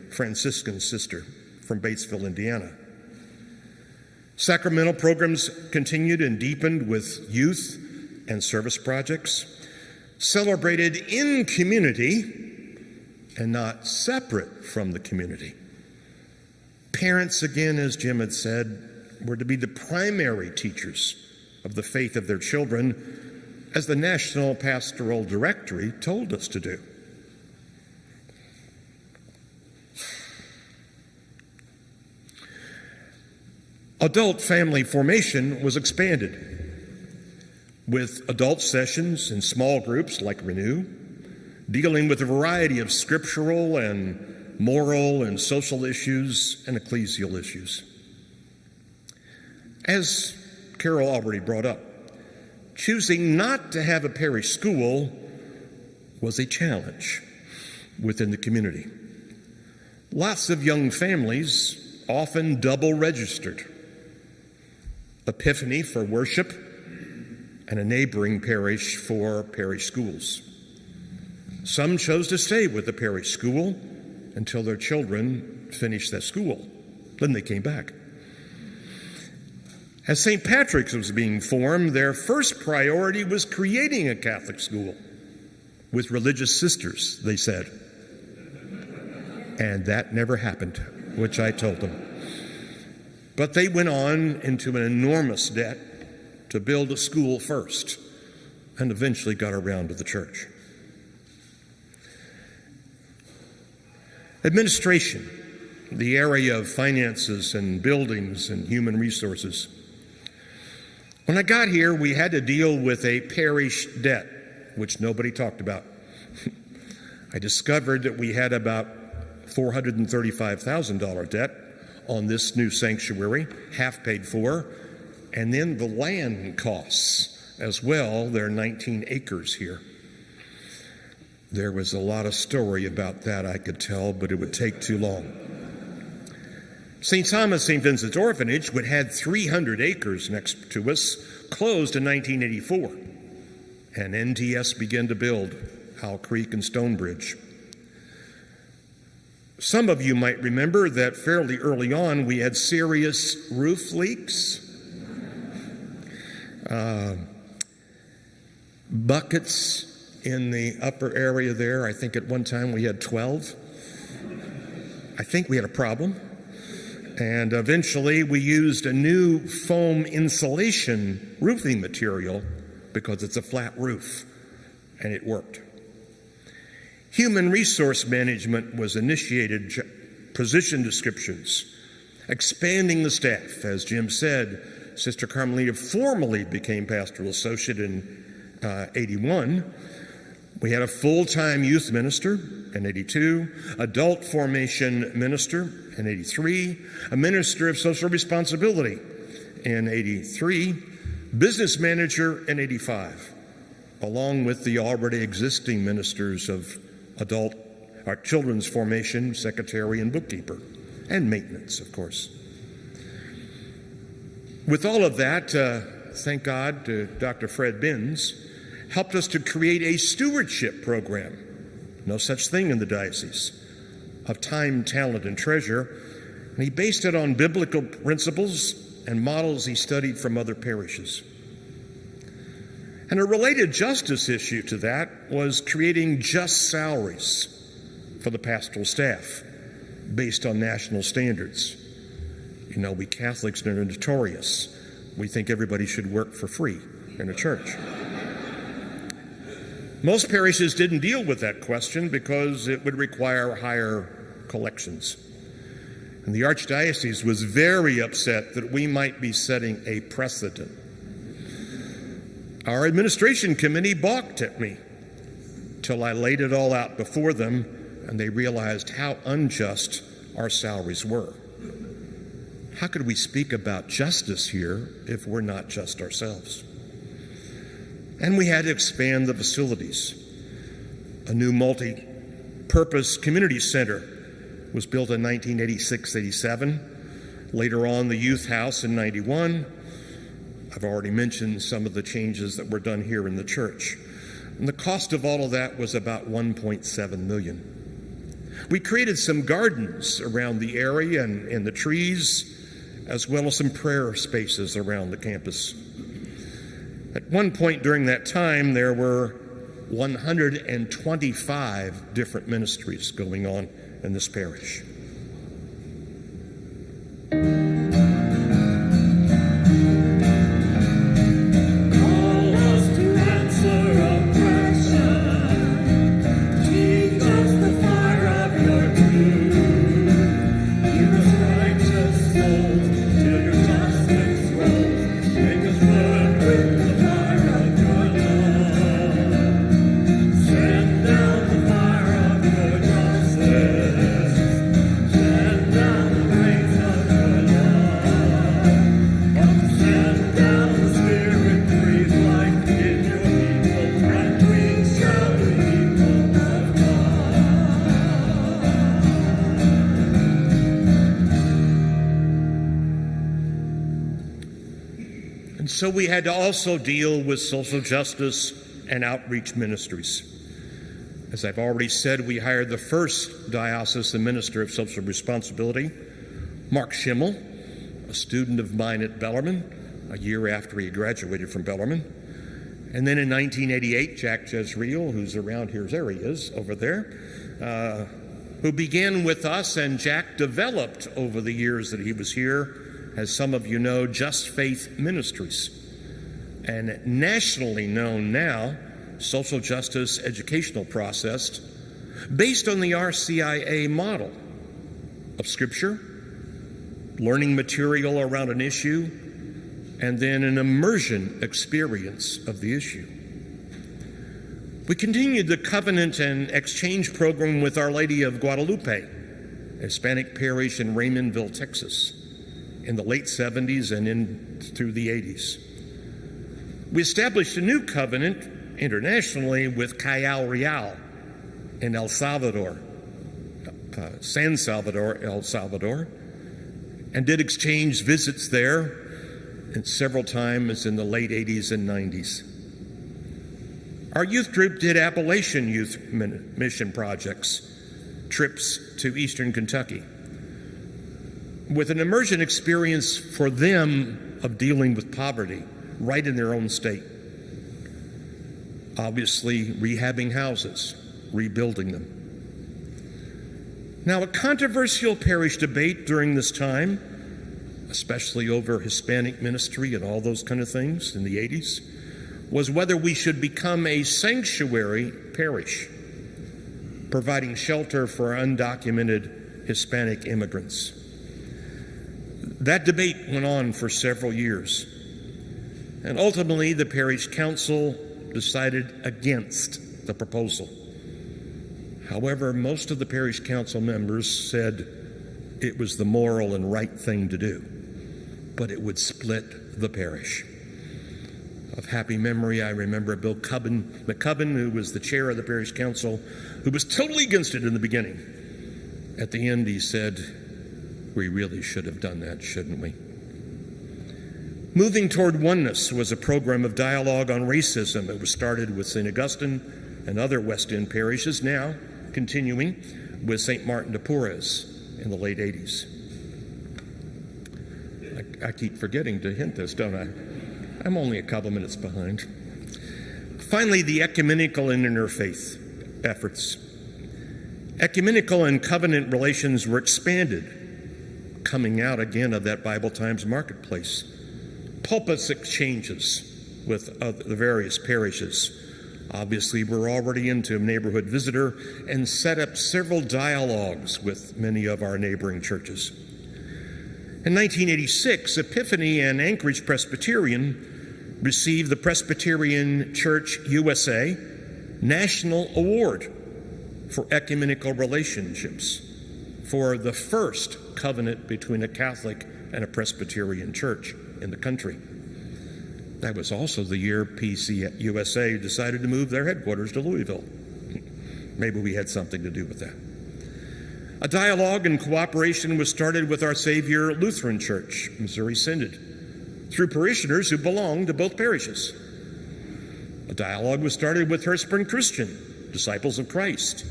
Franciscan sister from Batesville, Indiana. Sacramental programs continued and deepened with youth and service projects, celebrated in community and not separate from the community. Parents, again, as Jim had said, were to be the primary teachers of the faith of their children, as the National Pastoral Directory told us to do. Adult family formation was expanded with adult sessions in small groups like Renew, dealing with a variety of scriptural and moral and social issues and ecclesial issues. As Carol already brought up, choosing not to have a parish school was a challenge within the community. Lots of young families often double registered. Epiphany for worship and a neighboring parish for parish schools. Some chose to stay with the parish school until their children finished that school. Then they came back. As St. Patrick's was being formed, their first priority was creating a Catholic school with religious sisters, they said. And that never happened, which I told them. But they went on into an enormous debt to build a school first, and eventually got around to the church. Administration, the area of finances and buildings and human resources. When I got here, we had to deal with a parish debt, which nobody talked about. I discovered that we had about $435,000 debt on this new sanctuary, half paid for, and then the land costs as well. There are 19 acres here. There was a lot of story about that I could tell, but it would take too long. St. Thomas St. Vincent's Orphanage, which had 300 acres next to us, closed in 1984, and NTS began to build Owl Creek and Stonebridge. Some of you might remember that fairly early on we had serious roof leaks. Buckets in the upper area there. I think at one time we had 12. I think we had a problem. And eventually we used a new foam insulation roofing material because it's a flat roof, and it worked. Human resource management was initiated, position descriptions, expanding the staff. As Jim said, Sister Carmelita formally became pastoral associate in 81. We had a full-time youth minister in 82, adult formation minister in 83, a minister of social responsibility in 83, business manager in 85, along with the already existing ministers of children's formation, secretary and bookkeeper, and maintenance, of course. With all of that, thank God, Dr. Fred Binns helped us to create a stewardship program, no such thing in the diocese, of time, talent, and treasure. And he based it on biblical principles and models he studied from other parishes. And a related justice issue to that was creating just salaries for the pastoral staff based on national standards. You know, we Catholics are notorious. We think everybody should work for free in a church. Most parishes didn't deal with that question because it would require higher collections. And the Archdiocese was very upset that we might be setting a precedent. Our administration committee balked at me till I laid it all out before them, and they realized how unjust our salaries were. How could we speak about justice here if we're not just ourselves? And we had to expand the facilities. A new multi-purpose community center was built in 1986-87. Later on, the youth house in 91. I've already mentioned some of the changes that were done here in the church. And the cost of all of that was about $1.7 million. We created some gardens around the area and the trees, as well as some prayer spaces around the campus. At one point during that time, there were 125 different ministries going on in this parish. So we had to also deal with social justice and outreach ministries. As I've already said, we hired the first diocesan minister of social responsibility, Mark Schimmel, a student of mine at Bellarmine, a year after he graduated from Bellarmine. And then in 1988, Jack Jezreel, who's around here, there he is, over there, who began with us, and Jack developed over the years that he was here, as some of you know, Just Faith Ministries, and nationally known now, social justice educational process based on the RCIA model of Scripture, learning material around an issue, and then an immersion experience of the issue. We continued the covenant and exchange program with Our Lady of Guadalupe, a Hispanic parish in Raymondville, Texas, in the late 70s and through the 80s. We established a new covenant internationally with Callao Real in El Salvador, San Salvador, El Salvador, and did exchange visits there and several times in the late 80s and 90s. Our youth group did Appalachian youth mission projects, trips to eastern Kentucky, with an immersion experience for them of dealing with poverty right in their own state. Obviously, rehabbing houses, rebuilding them. Now, a controversial parish debate during this time, especially over Hispanic ministry and all those kind of things in the 80s, was whether we should become a sanctuary parish, providing shelter for undocumented Hispanic immigrants. That debate went on for several years, and ultimately the parish council decided against the proposal. However, most of the parish council members said it was the moral and right thing to do, but it would split the parish. Of happy memory, I remember Bill McCubbin, who was the chair of the parish council, who was totally against it in the beginning. At the end, he said, "We really should have done that, shouldn't we?" Moving Toward Oneness was a program of dialogue on racism. It was started with St. Augustine and other West End parishes, now continuing with St. Martin de Porres in the late 80s. I keep forgetting to hint this, don't I? I'm only a couple minutes behind. Finally, the ecumenical and interfaith efforts. Ecumenical and covenant relations were expanded, coming out again of that Bible Times marketplace. Pulpits exchanges with the various parishes. Obviously, we're already into neighborhood visitor and set up several dialogues with many of our neighboring churches. In 1986, Epiphany and Anchorage Presbyterian received the Presbyterian Church USA National Award for Ecumenical Relationships for the first covenant between a Catholic and a Presbyterian church in the country. That was also the year PCUSA decided to move their headquarters to Louisville. Maybe we had something to do with that. A dialogue and cooperation was started with Our Savior Lutheran Church, Missouri Synod, through parishioners who belonged to both parishes. A dialogue was started with Hurstburn Christian, Disciples of Christ,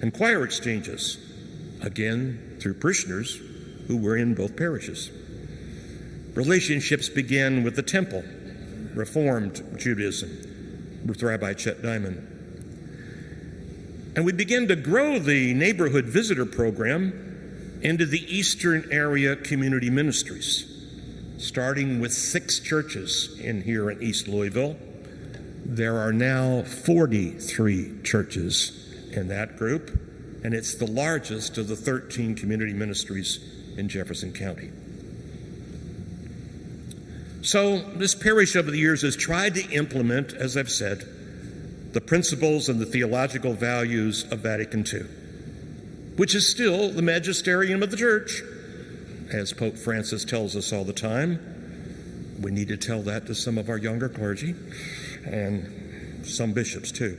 and choir exchanges, again through parishioners who were in both parishes. Relationships began with the Temple, Reformed Judaism, with Rabbi Chet Diamond. And we began to grow the neighborhood visitor program into the Eastern Area Community Ministries, starting with 6 churches here in East Louisville. There are now 43 churches in that group, and it's the largest of the 13 community ministries in Jefferson County. So this parish over the years has tried to implement, as I've said, the principles and the theological values of Vatican II, which is still the magisterium of the church, as Pope Francis tells us all the time. We need to tell that to some of our younger clergy and some bishops too.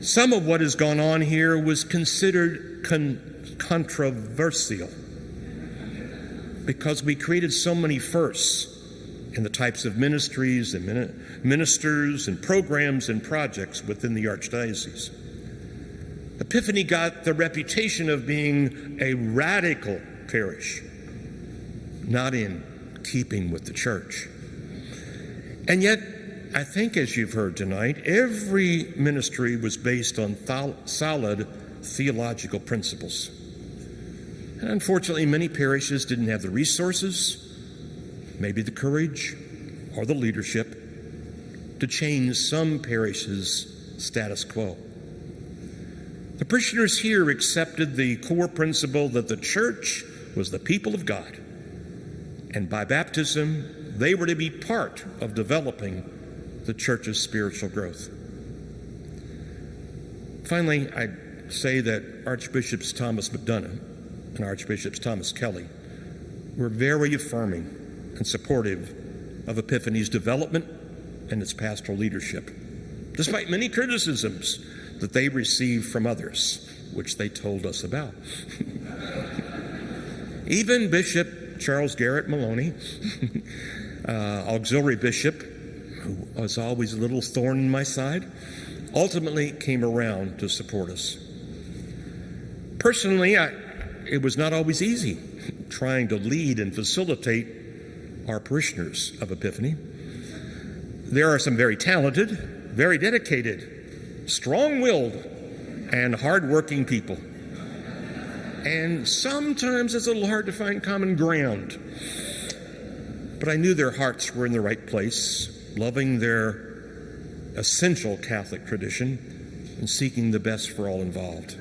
Some of what has gone on here was considered controversial because we created so many firsts in the types of ministries and ministers and programs and projects within the Archdiocese. Epiphany got the reputation of being a radical parish, not in keeping with the church. And yet, I think as you've heard tonight, every ministry was based on solid theological principles. And unfortunately, many parishes didn't have the resources, maybe the courage, or the leadership to change some parishes' status quo. The parishioners here accepted the core principle that the church was the people of God, and by baptism, they were to be part of developing the church's spiritual growth. Finally, I'd say that Archbishops Thomas McDonough and Archbishops Thomas Kelly were very affirming and supportive of Epiphany's development and its pastoral leadership, despite many criticisms that they received from others, which they told us about. Even Bishop Charles Garrett Maloney, auxiliary bishop, who was always a little thorn in my side, ultimately came around to support us. Personally, it was not always easy trying to lead and facilitate our parishioners of Epiphany. There are some very talented, very dedicated, strong-willed, and hard-working people. And sometimes it's a little hard to find common ground. But I knew their hearts were in the right place, loving their essential Catholic tradition and seeking the best for all involved.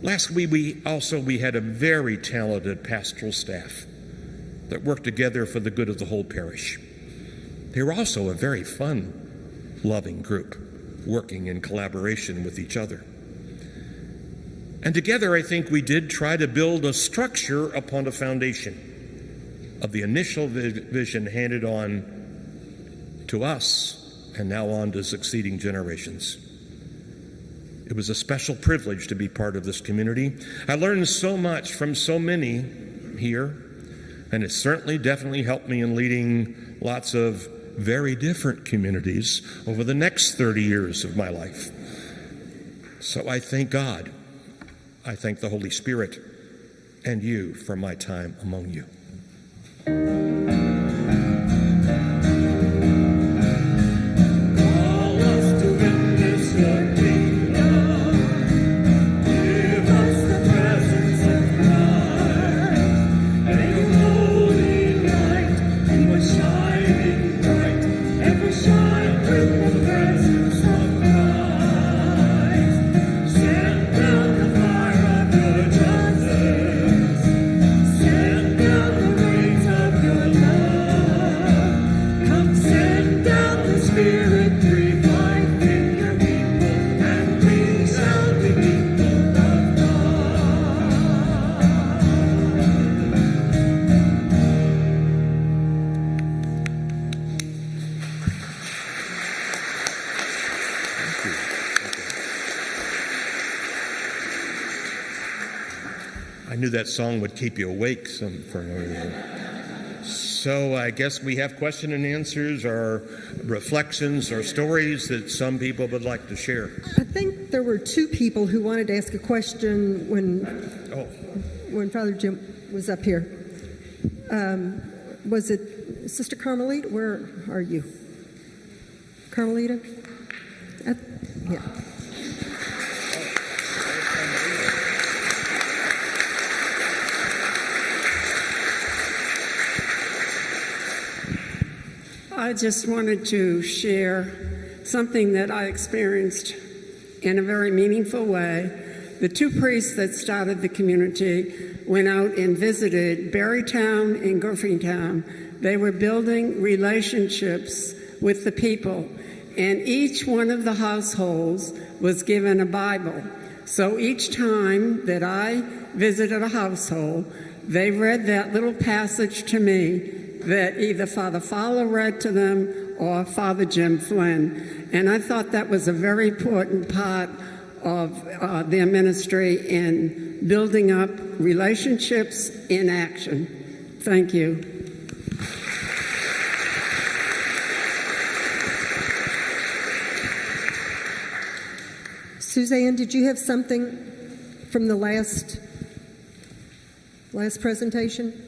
Last week, we had a very talented pastoral staff that worked together for the good of the whole parish. They were also a very fun, loving group, working in collaboration with each other. And together, I think we did try to build a structure upon a foundation of the initial vision handed on to us and now on to succeeding generations. It was a special privilege to be part of this community. I learned so much from so many here, and it certainly definitely helped me in leading lots of very different communities over the next 30 years of my life. So I thank God. I thank the Holy Spirit and you for my time among you. Of your knew that song would keep you awake for no reason. So I guess we have question and answers or reflections or stories that some people would like to share. I think there were two people who wanted to ask a question when Father Jim was up here. Was it Sister Carmelita? Where are you? Carmelita? Yeah. I just wanted to share something that I experienced in a very meaningful way. The two priests that started the community went out and visited Berrytown and Graffintown. They were building relationships with the people, and each one of the households was given a Bible. So each time that I visited a household, they read that little passage to me that either Father Fowler read to them or Father Jim Flynn. And I thought that was a very important part of their ministry in building up relationships in action. Thank you. Suzanne, did you have something from the last presentation?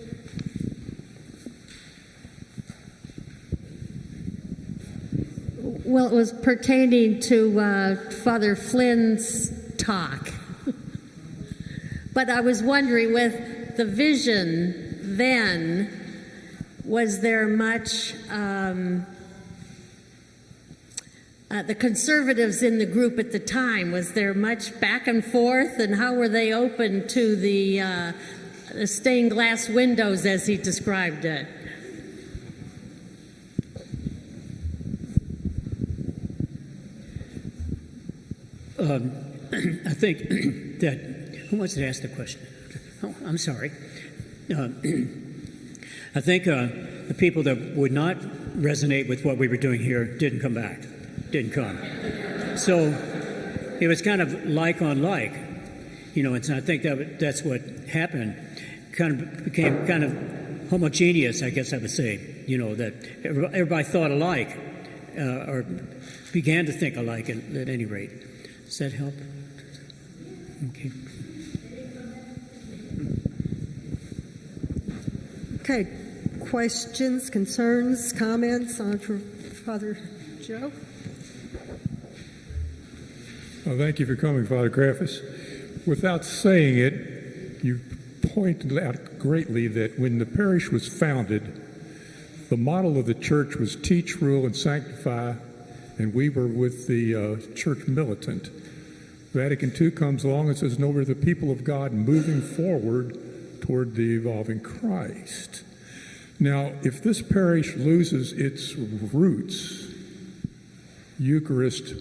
Well, it was pertaining to Father Flynn's talk. But I was wondering, with the vision then, was there much, the conservatives in the group at the time, was there much back and forth, and how were they open to the stained glass windows as he described it? I think that, who wants to ask the question? Oh, I'm sorry. I think the people that would not resonate with what we were doing here didn't come. So it was kind of like on like, and I think that's what happened. Kind of became kind of homogeneous, I guess I would say, that everybody thought alike, or began to think alike at any rate. Does that help? Okay. Okay. Questions, concerns, comments on for Father Joe? Well, thank you for coming, Father Graffis. Without saying it, you pointed out greatly that when the parish was founded, the model of the church was teach, rule, and sanctify, and we were with the church militant. Vatican II comes along and says, no, we're the people of God moving forward toward the evolving Christ. Now, if this parish loses its roots, Eucharist,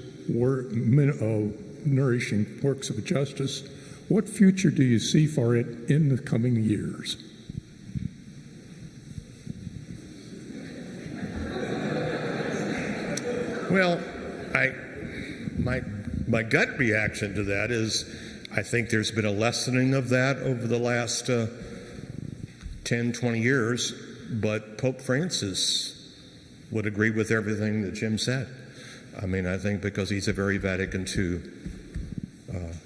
nourishing works of justice, what future do you see for it in the coming years? Well, my gut reaction to that is I think there's been a lessening of that over the last 10, 20 years, but Pope Francis would agree with everything that Jim said. I mean, I think because he's a very Vatican II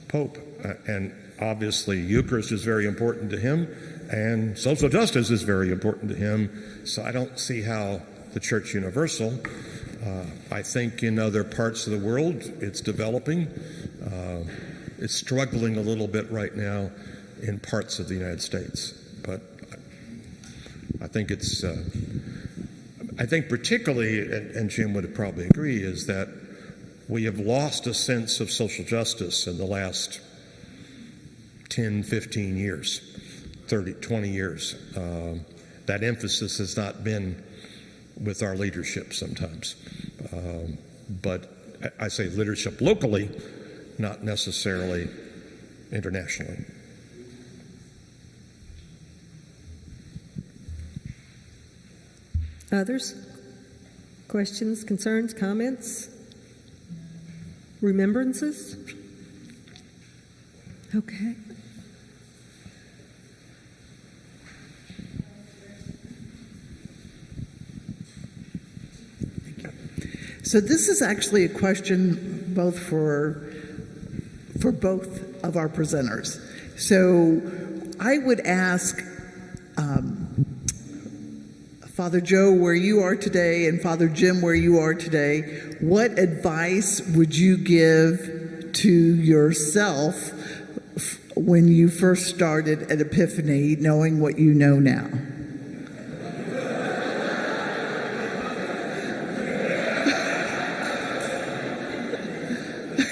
Pope, and obviously Eucharist is very important to him, and social justice is very important to him, so I don't see how the Church Universal, I think in other parts of the world it's developing. It's struggling a little bit right now in parts of the United States, but I think it's, I think particularly, and Jim would probably agree, is that we have lost a sense of social justice in the last 10, 15 years, 30, 20 years. That emphasis has not been with our leadership sometimes. But I say leadership locally, not necessarily internationally. Others? Questions, concerns, comments? Remembrances? Okay. So this is actually a question both for both of our presenters. So I would ask Father Joe, where you are today, and Father Jim, where you are today, what advice would you give to yourself when you first started at Epiphany, knowing what you know now?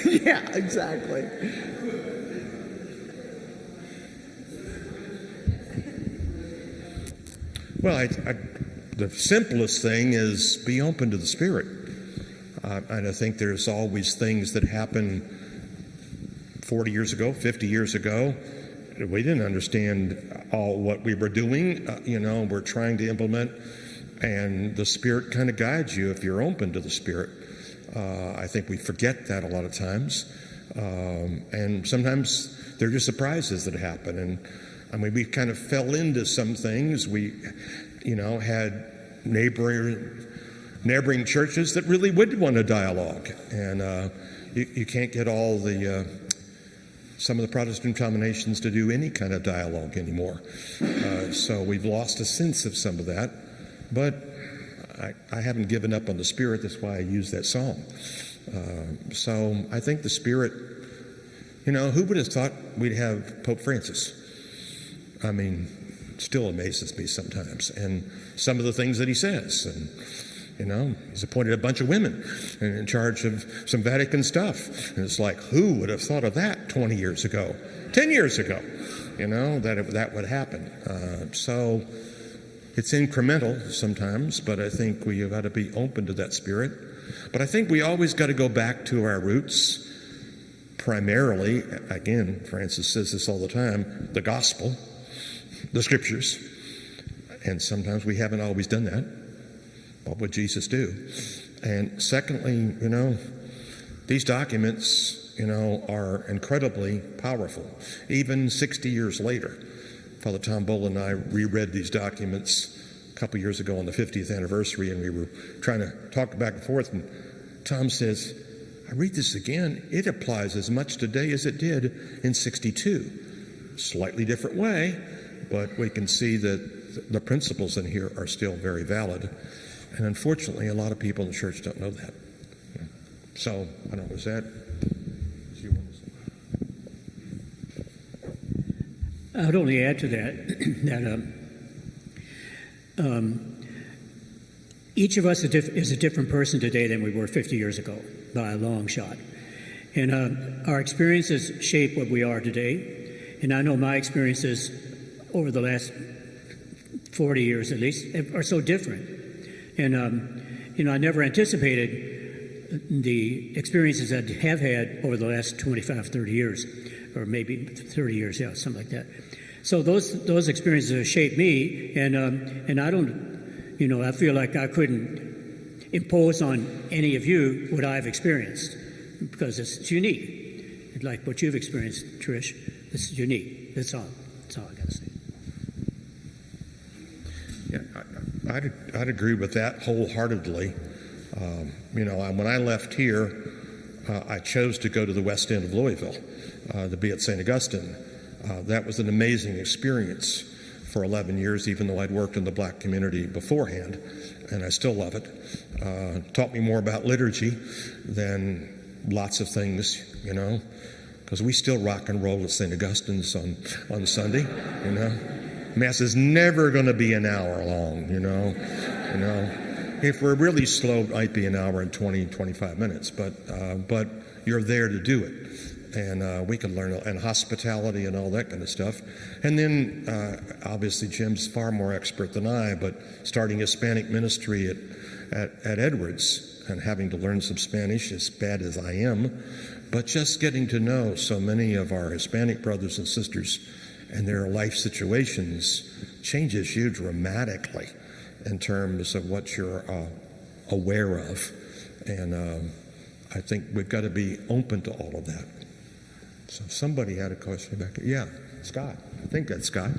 Yeah, exactly. Well, the simplest thing is be open to the Spirit. And I think there's always things that happen 40 years ago, 50 years ago. We didn't understand all what we were doing, we're trying to implement, and the Spirit kind of guides you if you're open to the Spirit. I think we forget that a lot of times. And sometimes there are just surprises that happen. And I mean, we kind of fell into some things. We, had neighboring churches that really would want a dialogue. And you can't get all some of the Protestant denominations to do any kind of dialogue anymore. So we've lost a sense of some of that. But I haven't given up on the Spirit. That's why I use that psalm. So I think the Spirit, who would have thought we'd have Pope Francis? I mean, still amazes me sometimes. And some of the things that he says. And, he's appointed a bunch of women in charge of some Vatican stuff. And it's like, who would have thought of that 20 years ago, 10 years ago, that would happen. So it's incremental sometimes, but I think we got to be open to that Spirit. But I think we always got to go back to our roots, primarily, again, Francis says this all the time, the gospel, the scriptures. And sometimes we haven't always done that. What would Jesus do? And secondly, these documents, are incredibly powerful. Even 60 years later, Father Tom Bowl and I reread these documents a couple years ago on the 50th anniversary, and we were trying to talk back and forth, and Tom says, I read this again, it applies as much today as it did in 62. Slightly different way, but we can see that the principles in here are still very valid. And unfortunately, a lot of people in the church don't know that. So, I don't know, was that? I would only add to that that each of us is a different person today than we were 50 years ago, by a long shot. And our experiences shape what we are today. And I know my experiences over the last 40 years at least are so different. And, I never anticipated the experiences I have had over the last 25, 30 years, or maybe 30 years, yeah, something like that. So those experiences have shaped me, and I don't, I feel like I couldn't impose on any of you what I've experienced, because it's unique. Like what you've experienced, Trish, it's unique. That's all I got to say. Yeah, I'd agree with that wholeheartedly. When I left here, I chose to go to the west end of Louisville to be at St. Augustine. That was an amazing experience for 11 years, even though I'd worked in the black community beforehand, and I still love it. Taught me more about liturgy than lots of things, because we still rock and roll at St. Augustine's on Sunday, Mass is never going to be an hour long, If we're really slow, it might be an hour and 20, 25 minutes, but you're there to do it. And we can learn, and hospitality and all that kind of stuff. And then, obviously, Jim's far more expert than I, but starting Hispanic ministry at Edwards and having to learn some Spanish, as bad as I am, but just getting to know so many of our Hispanic brothers and sisters and their life situations changes you dramatically in terms of what you're aware of. And I think we've got to be open to all of that. So somebody had a question back here. Yeah, Scott. I think that's Scott.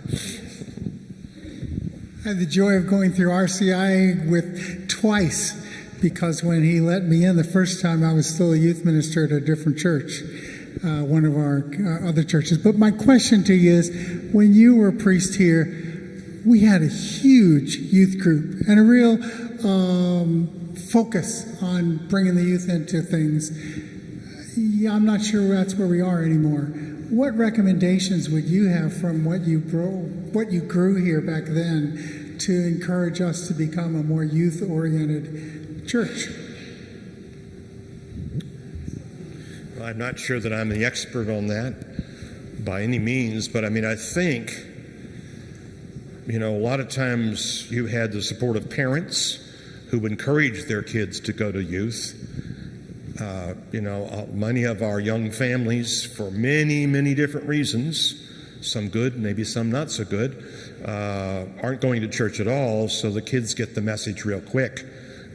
I had the joy of going through RCI with twice because when he let me in the first time, I was still a youth minister at a different church, one of our other churches. But my question to you is, when you were priest here, we had a huge youth group and a real focus on bringing the youth into things. Yeah, I'm not sure that's where we are anymore. What recommendations would you have from what you grew here back then to encourage us to become a more youth-oriented church? Well, I'm not sure that I'm the expert on that by any means, but I mean, I think, a lot of times you had the support of parents who encouraged their kids to go to youth. Many of our young families, for many, many different reasons, some good, maybe some not so good, aren't going to church at all, so the kids get the message real quick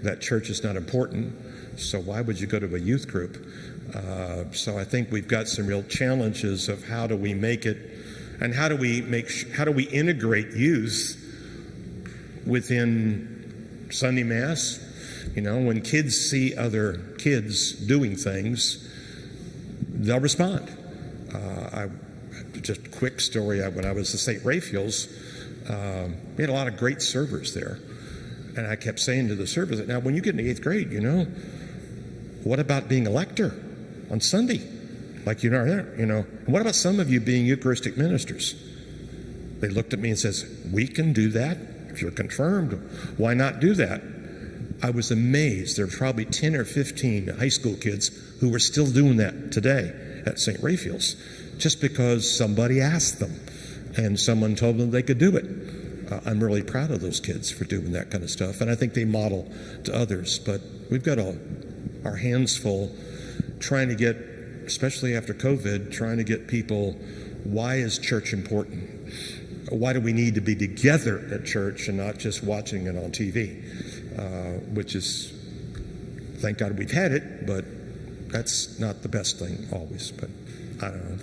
that church is not important, so why would you go to a youth group? So I think we've got some real challenges of how do we make it, and how do we integrate youth within Sunday Mass. When kids see other kids doing things, they'll respond. Just a quick story, when I was at St. Raphael's, we had a lot of great servers there. And I kept saying to the servers, now when you get in the 8th grade, what about being a lector on Sunday? Like you are there, And what about some of you being Eucharistic ministers? They looked at me and says, we can do that. If you're confirmed, why not do that? I was amazed. There were probably 10 or 15 high school kids who were still doing that today at St. Raphael's, just because somebody asked them and someone told them they could do it. I'm really proud of those kids for doing that kind of stuff, and I think they model to others. But we've got our hands full trying to get, especially after COVID, trying to get people, why is church important? Why do we need to be together at church and not just watching it on TV? Which is, thank God we've had it, but that's not the best thing always, but I don't know.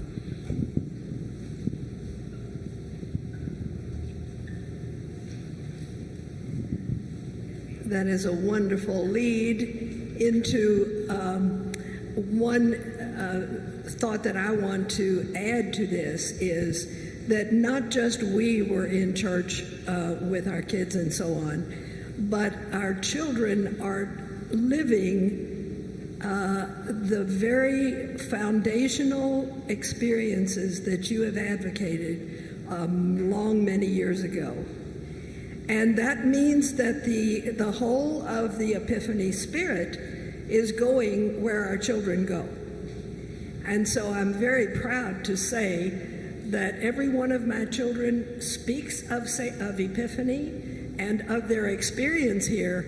That is a wonderful lead into one thought that I want to add to this is that not just we were in church with our kids and so on, but our children are living the very foundational experiences that you have advocated many years ago. And that means that the whole of the Epiphany spirit is going where our children go. And so I'm very proud to say that every one of my children speaks of Epiphany and of their experience here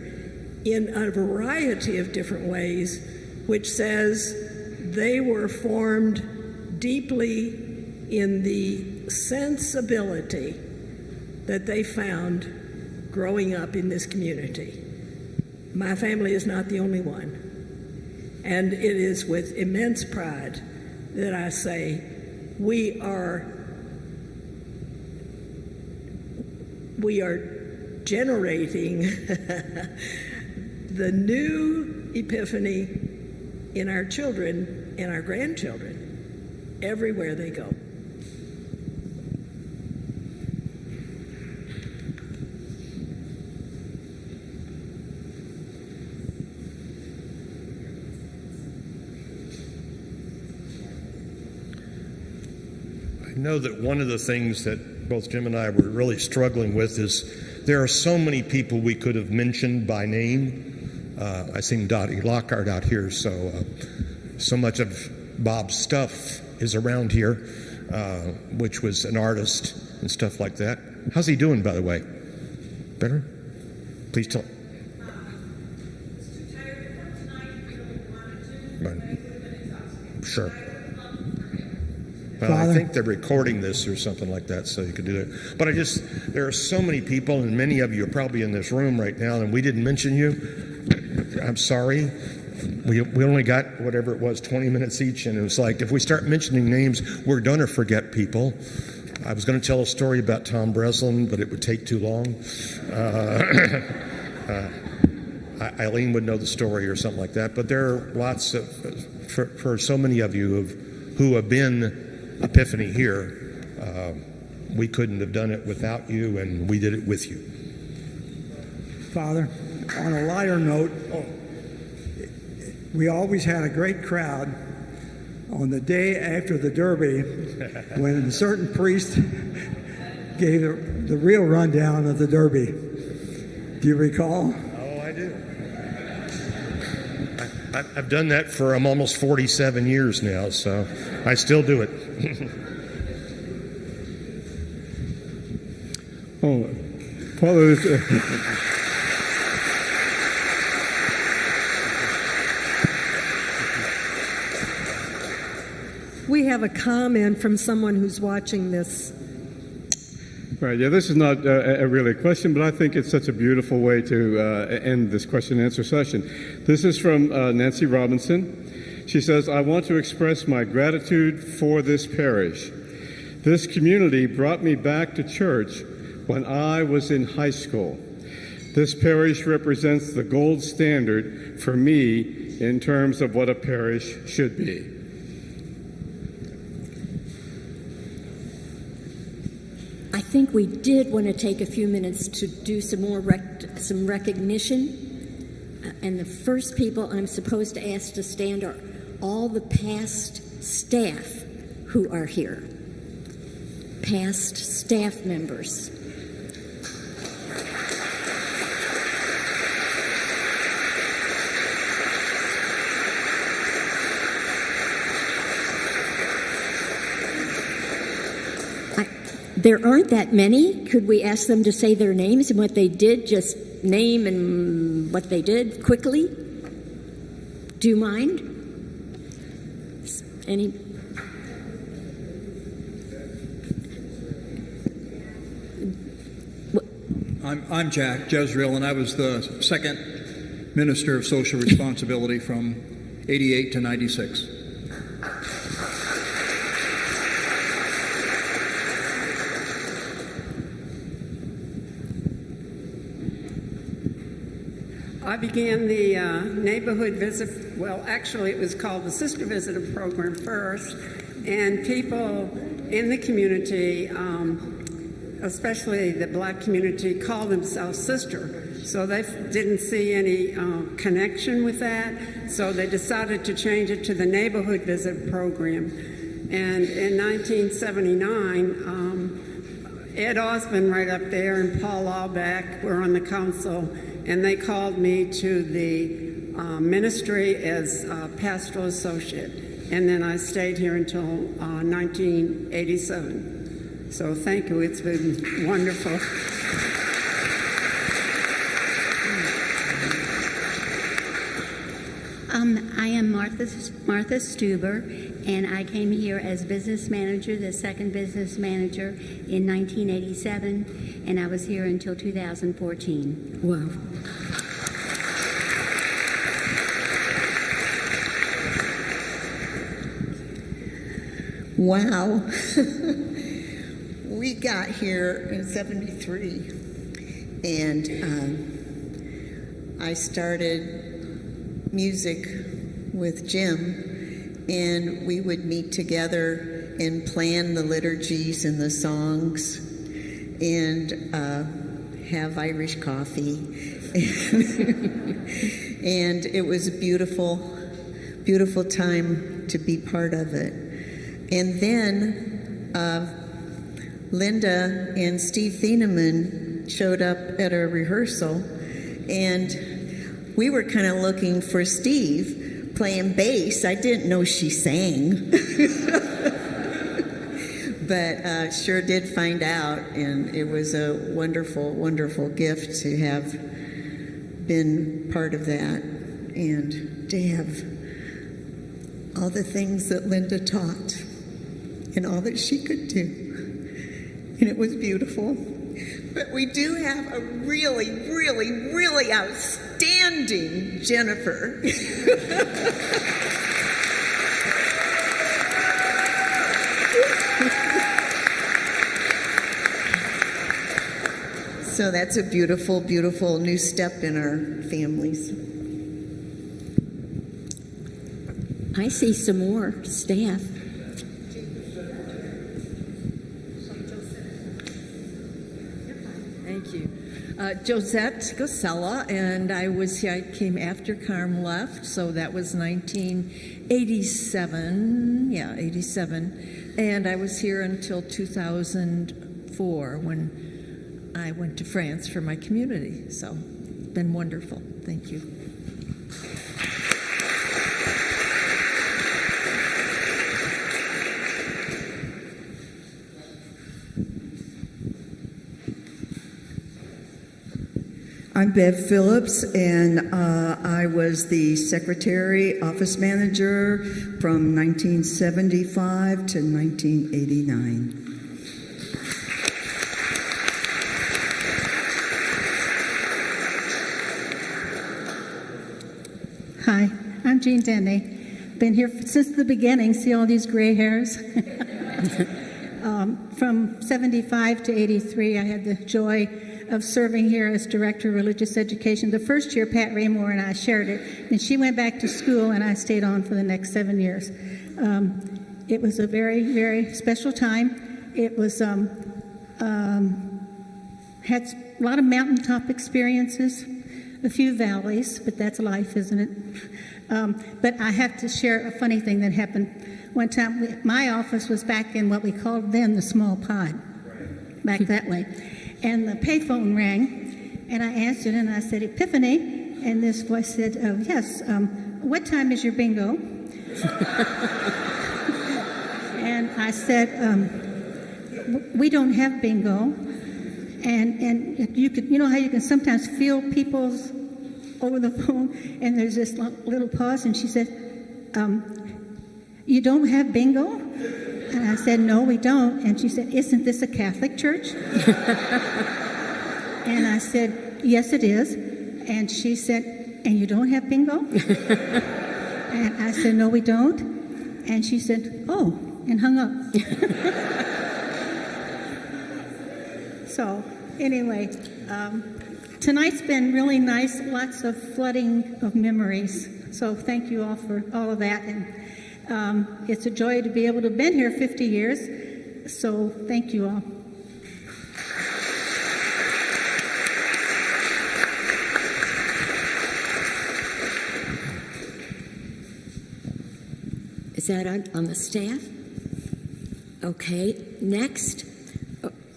in a variety of different ways, which says they were formed deeply in the sensibility that they found growing up in this community. My family is not the only one. And it is with immense pride that I say we are generating the new Epiphany in our children and our grandchildren everywhere they go. I know that one of the things that both Jim and I were really struggling with is there are so many people we could have mentioned by name. I seen Dottie Lockhart out here, so much of Bob's stuff is around here, which was an artist and stuff like that. How's he doing, by the way? Better? Please tell. Sure. Well, I think they're recording this or something like that, so you could do that. But there are so many people, and many of you are probably in this room right now, and we didn't mention you. I'm sorry. We only got whatever it was, 20 minutes each, and it was like, if we start mentioning names, we're going to forget people. I was going to tell a story about Tom Breslin, but it would take too long. Eileen would know the story or something like that, but there are lots of, for so many of you who have been Epiphany here, we couldn't have done it without you, and we did it with you. Father, on a lighter note, we always had a great crowd on the day after the Derby when a certain priest gave the real rundown of the Derby. Do you recall? Oh, I do. I've done that for almost 47 years now, so I still do it. Oh, Father, We have a comment from someone who's watching this. right, yeah, this is not really a question, but I think it's such a beautiful way to end this question and answer session. This is from Nancy Robinson. She says, I want to express my gratitude for this parish. This community brought me back to church when I was in high school. This parish represents the gold standard for me in terms of what a parish should be. I think we did want to take a few minutes to do some more some recognition. And the first people I'm supposed to ask to stand are all the past staff who are here. Past staff members. There aren't that many. Could we ask them to say their names and what they did? Just name and what they did quickly? Do you mind? Any? I'm Jack Jezreel, and I was the second minister of social responsibility from 88 to 96. I began the neighborhood visit, well, actually it was called the Sister Visitor Program first, and people in the community, especially the black community, called themselves sister. So they didn't see any connection with that, so they decided to change it to the Neighborhood Visit Program. And in 1979, Ed Osmond right up there and Paul Allback were on the council, and they called me to the ministry as pastoral associate. And then I stayed here until 1987. So thank you, it's been wonderful. I am Martha Stuber, and I came here as business manager, the second business manager in 1987, and I was here until 2014. Wow. Wow. We got here in 73, and I started music with Jim, and we would meet together and plan the liturgies and the songs and have Irish coffee. And it was a beautiful, beautiful time to be part of it. And then Linda and Steve Thieneman showed up at a rehearsal, and we were kind of looking for Steve playing bass. I didn't know she sang, but sure did find out, and it was a wonderful, wonderful gift to have been part of that and to have all the things that Linda taught and all that she could do. And it was beautiful. But we do have a really, really, really outstanding Jennifer. So that's a beautiful, beautiful new step in our families. I see some more staff. Thank you. Josette Gosella, and I came after Carm left, so that was 1987. Yeah, 87. And I was here until 2004 when I went to France for my community. So, been wonderful. Thank you. I'm Bev Phillips, and I was the secretary, office manager from 1975 to 1989. Hi, I'm Jean Denny. Been here since the beginning. See all these gray hairs? From 75 to 83, I had the joy of serving here as Director of Religious Education. The first year, Pat Raymore and I shared it, and she went back to school, and I stayed on for the next 7 years. It was a very, very special time. It was had a lot of mountaintop experiences, a few valleys, but that's life, isn't it? But I have to share a funny thing that happened. One time, my office was back in what we called then the small pod, back that way. And the payphone rang, and I answered, and I said, Epiphany. And this voice said, yes, what time is your bingo? And I said, we don't have bingo. And you know how you can sometimes feel people's over the phone, and there's this little pause, and she said, you don't have bingo? And I said, no, we don't. And she said, isn't this a Catholic church? And I said, yes, it is. And she said, and you don't have bingo? And I said, no, we don't. And she said, oh, and hung up. So anyway, tonight's been really nice, lots of flooding of memories. So thank you all for all of that. And it's a joy to be able to have been here 50 years. So thank you all. Is that on the staff? Okay, next,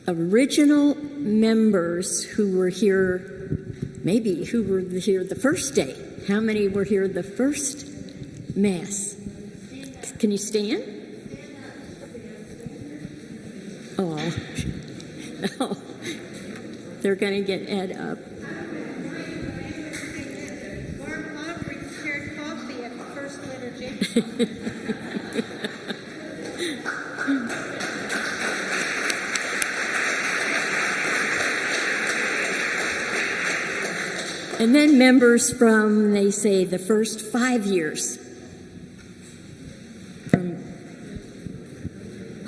original members who were here, maybe who were here the first day. How many were here the first Mass? Can you stand? Oh, no. They're going to get Ed up. Prepared coffee at the first liturgy. And then members from, they say, the first 5 years.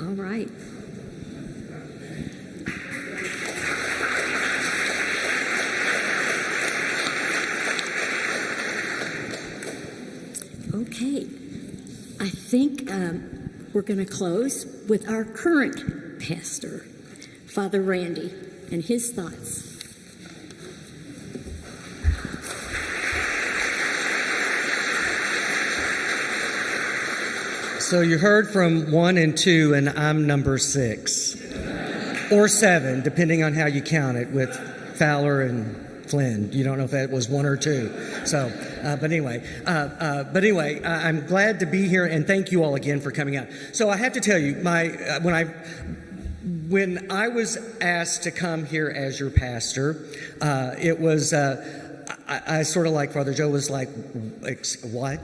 All right. Okay. I think we're going to close with our current pastor, Father Randy, and his thoughts. So you heard from 1 and 2, and I'm number 6 or 7, depending on how you count it, with Fowler and Flynn. You don't know if that was 1 or 2. So, but anyway, I'm glad to be here, and thank you all again for coming out. So I have to tell you, when I was asked to come here as your pastor, it was I sort of like Father Joe was like, what?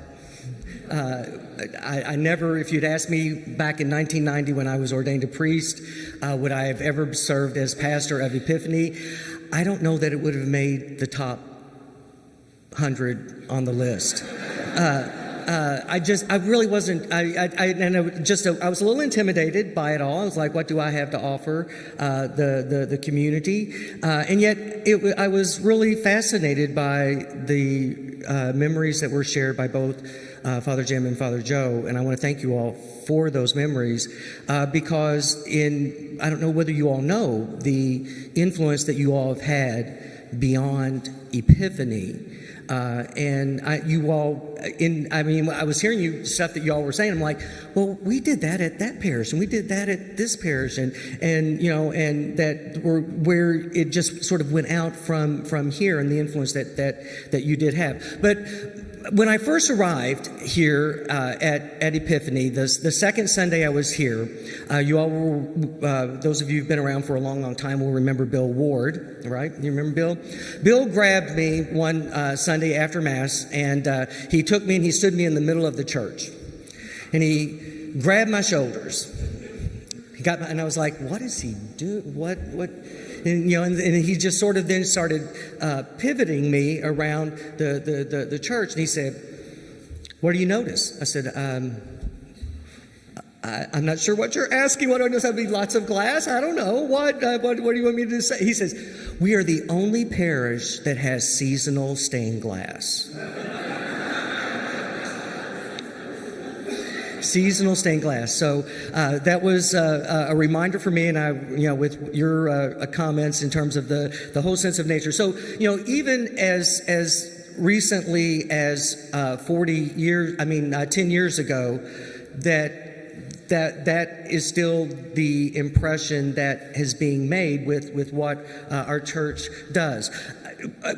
I never, if you'd asked me back in 1990 when I was ordained a priest, would I have ever served as pastor of Epiphany, I don't know that it would have made the top 100 on the list. I really wasn't. I was a little intimidated by it all. I was like, what do I have to offer the community? And yet, I was really fascinated by the memories that were shared by both Father Jim and Father Joe, and I want to thank you all for those memories because I don't know whether you all know the influence that you all have had beyond Epiphany. I was hearing you stuff that y'all were saying. I'm like, well, we did that at that parish, and we did that at this parish, and that where it just sort of went out from here, and the influence that you did have. But when I first arrived here at Epiphany, the second Sunday I was here, you all will, those of you who've been around for a long, long time will remember Bill Ward, right? You remember Bill? Bill grabbed me one Sunday after Mass, and he took me and he stood me in the middle of the church. And he grabbed my shoulders. And I was like, what is he doing? What? And, and he just sort of then started pivoting me around the church. And he said, what do you notice? I said, I'm not sure what you're asking. What do I notice? I'd be lots of glass? I don't know. What do you want me to say? He says, we are the only parish that has seasonal stained glass. Seasonal stained glass. So that was a reminder for me, and I, with your comments in terms of the whole sense of nature. So, even as recently as 10 years ago, that is still the impression that is being made with what our church does.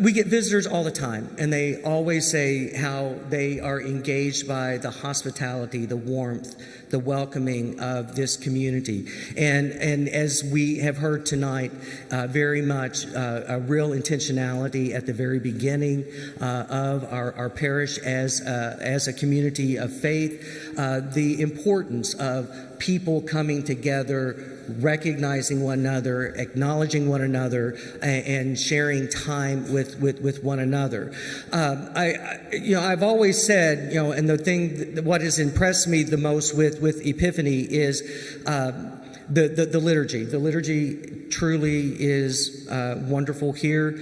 We get visitors all the time, and they always say how they are engaged by the hospitality, the warmth, the welcoming of this community. And as we have heard tonight, very much a real intentionality at the very beginning of our parish as a community of faith, the importance of people coming together, recognizing one another, acknowledging one another, and sharing time with one another. I've always said, and the thing, what has impressed me the most with Epiphany is the liturgy. The liturgy truly is wonderful here.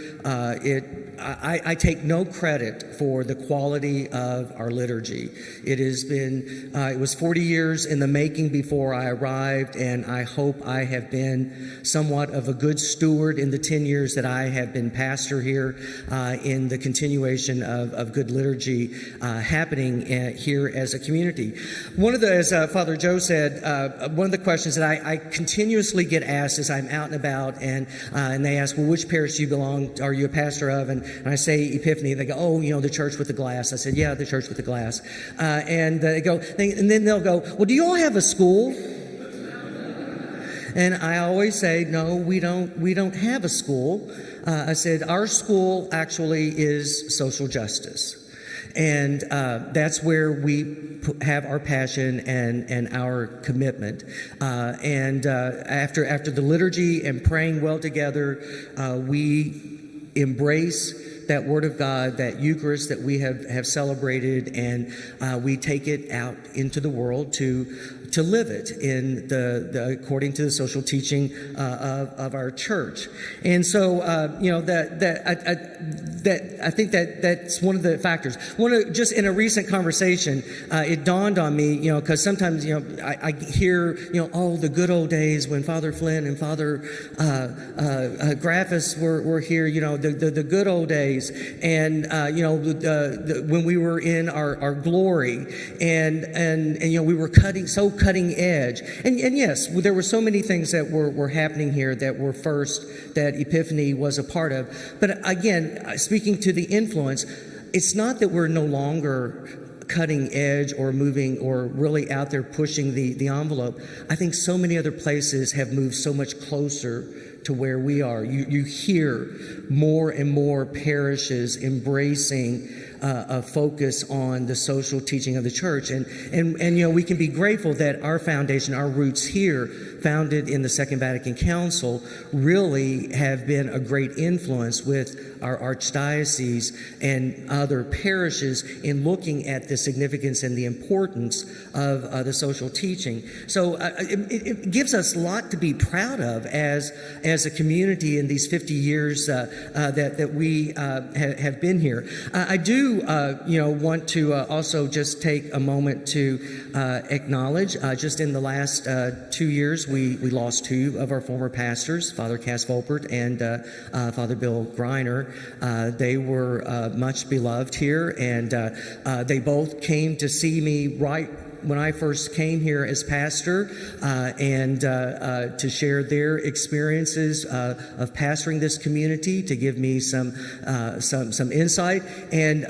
I take no credit for the quality of our liturgy. It has been, it was 40 years in the making before I arrived, and I hope I have been somewhat of a good steward in the 10 years that I have been pastor here in the continuation of good liturgy happening here as a community. One of the, as Father Joe said, one of the questions that I continuously get asked as I'm out and about, and they ask, well, which parish do you belong, are you a pastor of? And I say Epiphany. They go, oh, the church with the glass. I said, yeah, the church with the glass. And they go, and then they'll go, well, do you all have a school? And I always say, no, we don't have a school. I said, our school actually is social justice. And that's where we have our passion and our commitment. After the liturgy and praying well together, we embrace that Word of God, that Eucharist that we have celebrated, and we take it out into the world to live it in the according to the social teaching of our church. And so I think that's one of the factors. Just in a recent conversation, it dawned on me, because sometimes I hear oh, the good old days when Father Flynn and Father Graffis were here, the good old days, and when we were in our glory, and we were cutting edge, and yes, there were so many things that were happening here that were first, that Epiphany was a part of. But again, speaking to the influence, it's not that we're no longer cutting edge or moving or really out there pushing the envelope. I think so many other places have moved so much closer to where we are. You hear more and more parishes embracing a focus on the social teaching of the church. And we can be grateful that our foundation, our roots here, founded in the Second Vatican Council, really have been a great influence with our archdiocese and other parishes in looking at the significance and the importance of the social teaching. So it gives us a lot to be proud of as a community in these 50 years that we have been here. I do want to also just take a moment to acknowledge just in the last 2 years we lost two of our former pastors, Father Cass Volpert and Father Bill Greiner. They were much beloved here, and they both came to see me right when I first came here as pastor, and to share their experiences of pastoring this community, to give me some insight, and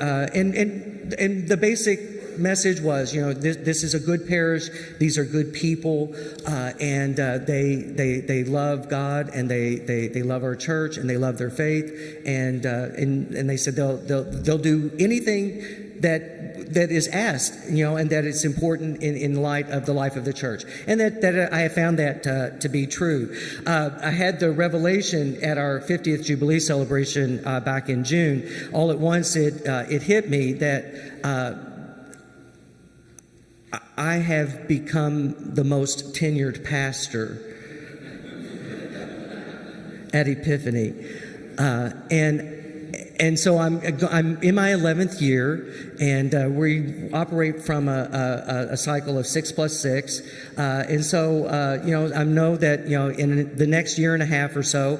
the basic message was, this is a good parish. These are good people, and they love God, and they love our church, and they love their faith, and they said they'll do anything that is asked, and that it's important in light of the life of the church, and that I have found that to be true. I had the revelation at our 50th Jubilee celebration back in June. All at once, it hit me that I have become the most tenured pastor at Epiphany, and so I'm in my 11th year, and we operate from a cycle of 6 + 6, and so I know that in the next year and a half or so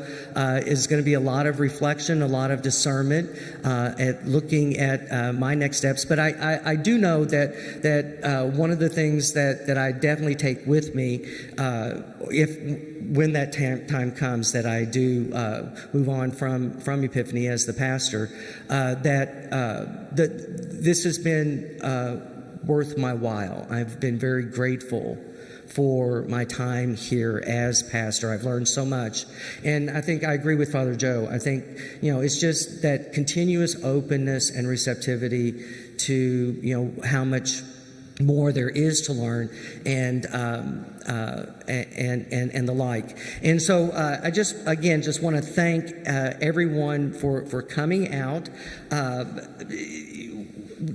is going to be a lot of reflection, a lot of discernment, at looking at my next steps. But I do know that one of the things that I definitely take with me, when that time comes that I do move on from Epiphany as the pastor, that this has been worth my while. I've been very grateful for my time here as pastor. I've learned so much, and I think I agree with Father Joe. I think it's just that continuous openness and receptivity to how much more there is to learn, and the like. And so I just want to thank everyone for coming out.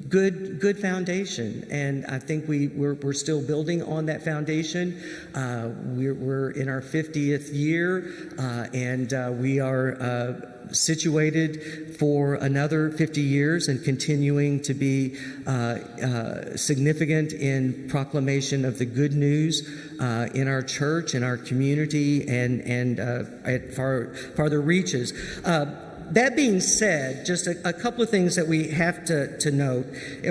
Good foundation, and I think we're still building on that foundation. We're in our 50th year, and we are situated for another 50 years and continuing to be significant in proclamation of the good news in our church, in our community, and at farther reaches. That being said, just a couple of things that we have to note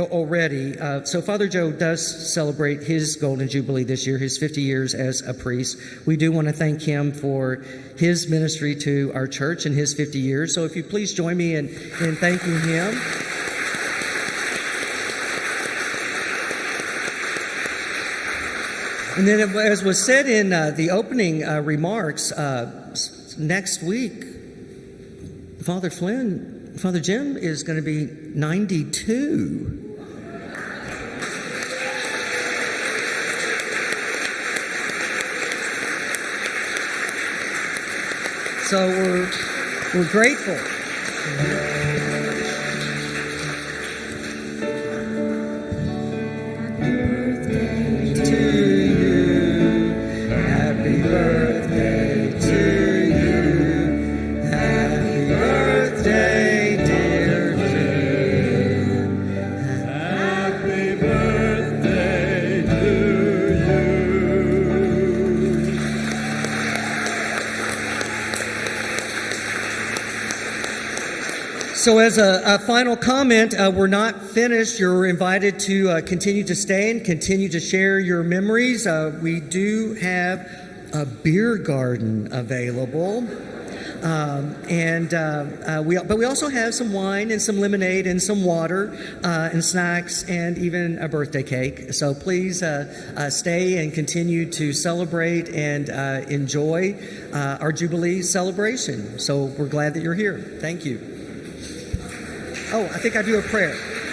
already. So Father Joe does celebrate his Golden Jubilee this year, his 50 years as a priest. We do want to thank him for his ministry to our church in his 50 years. So if you please join me in thanking him. And then, as was said in the opening remarks, next week, Father Jim is going to be 92. So we're grateful. So as a final comment, we're not finished. You're invited to continue to stay and continue to share your memories. We do have a beer garden available. But we also have some wine and some lemonade and some water and snacks and even a birthday cake. So please stay and continue to celebrate and enjoy our Jubilee celebration. So we're glad that you're here. Thank you. Oh, I think I do a prayer.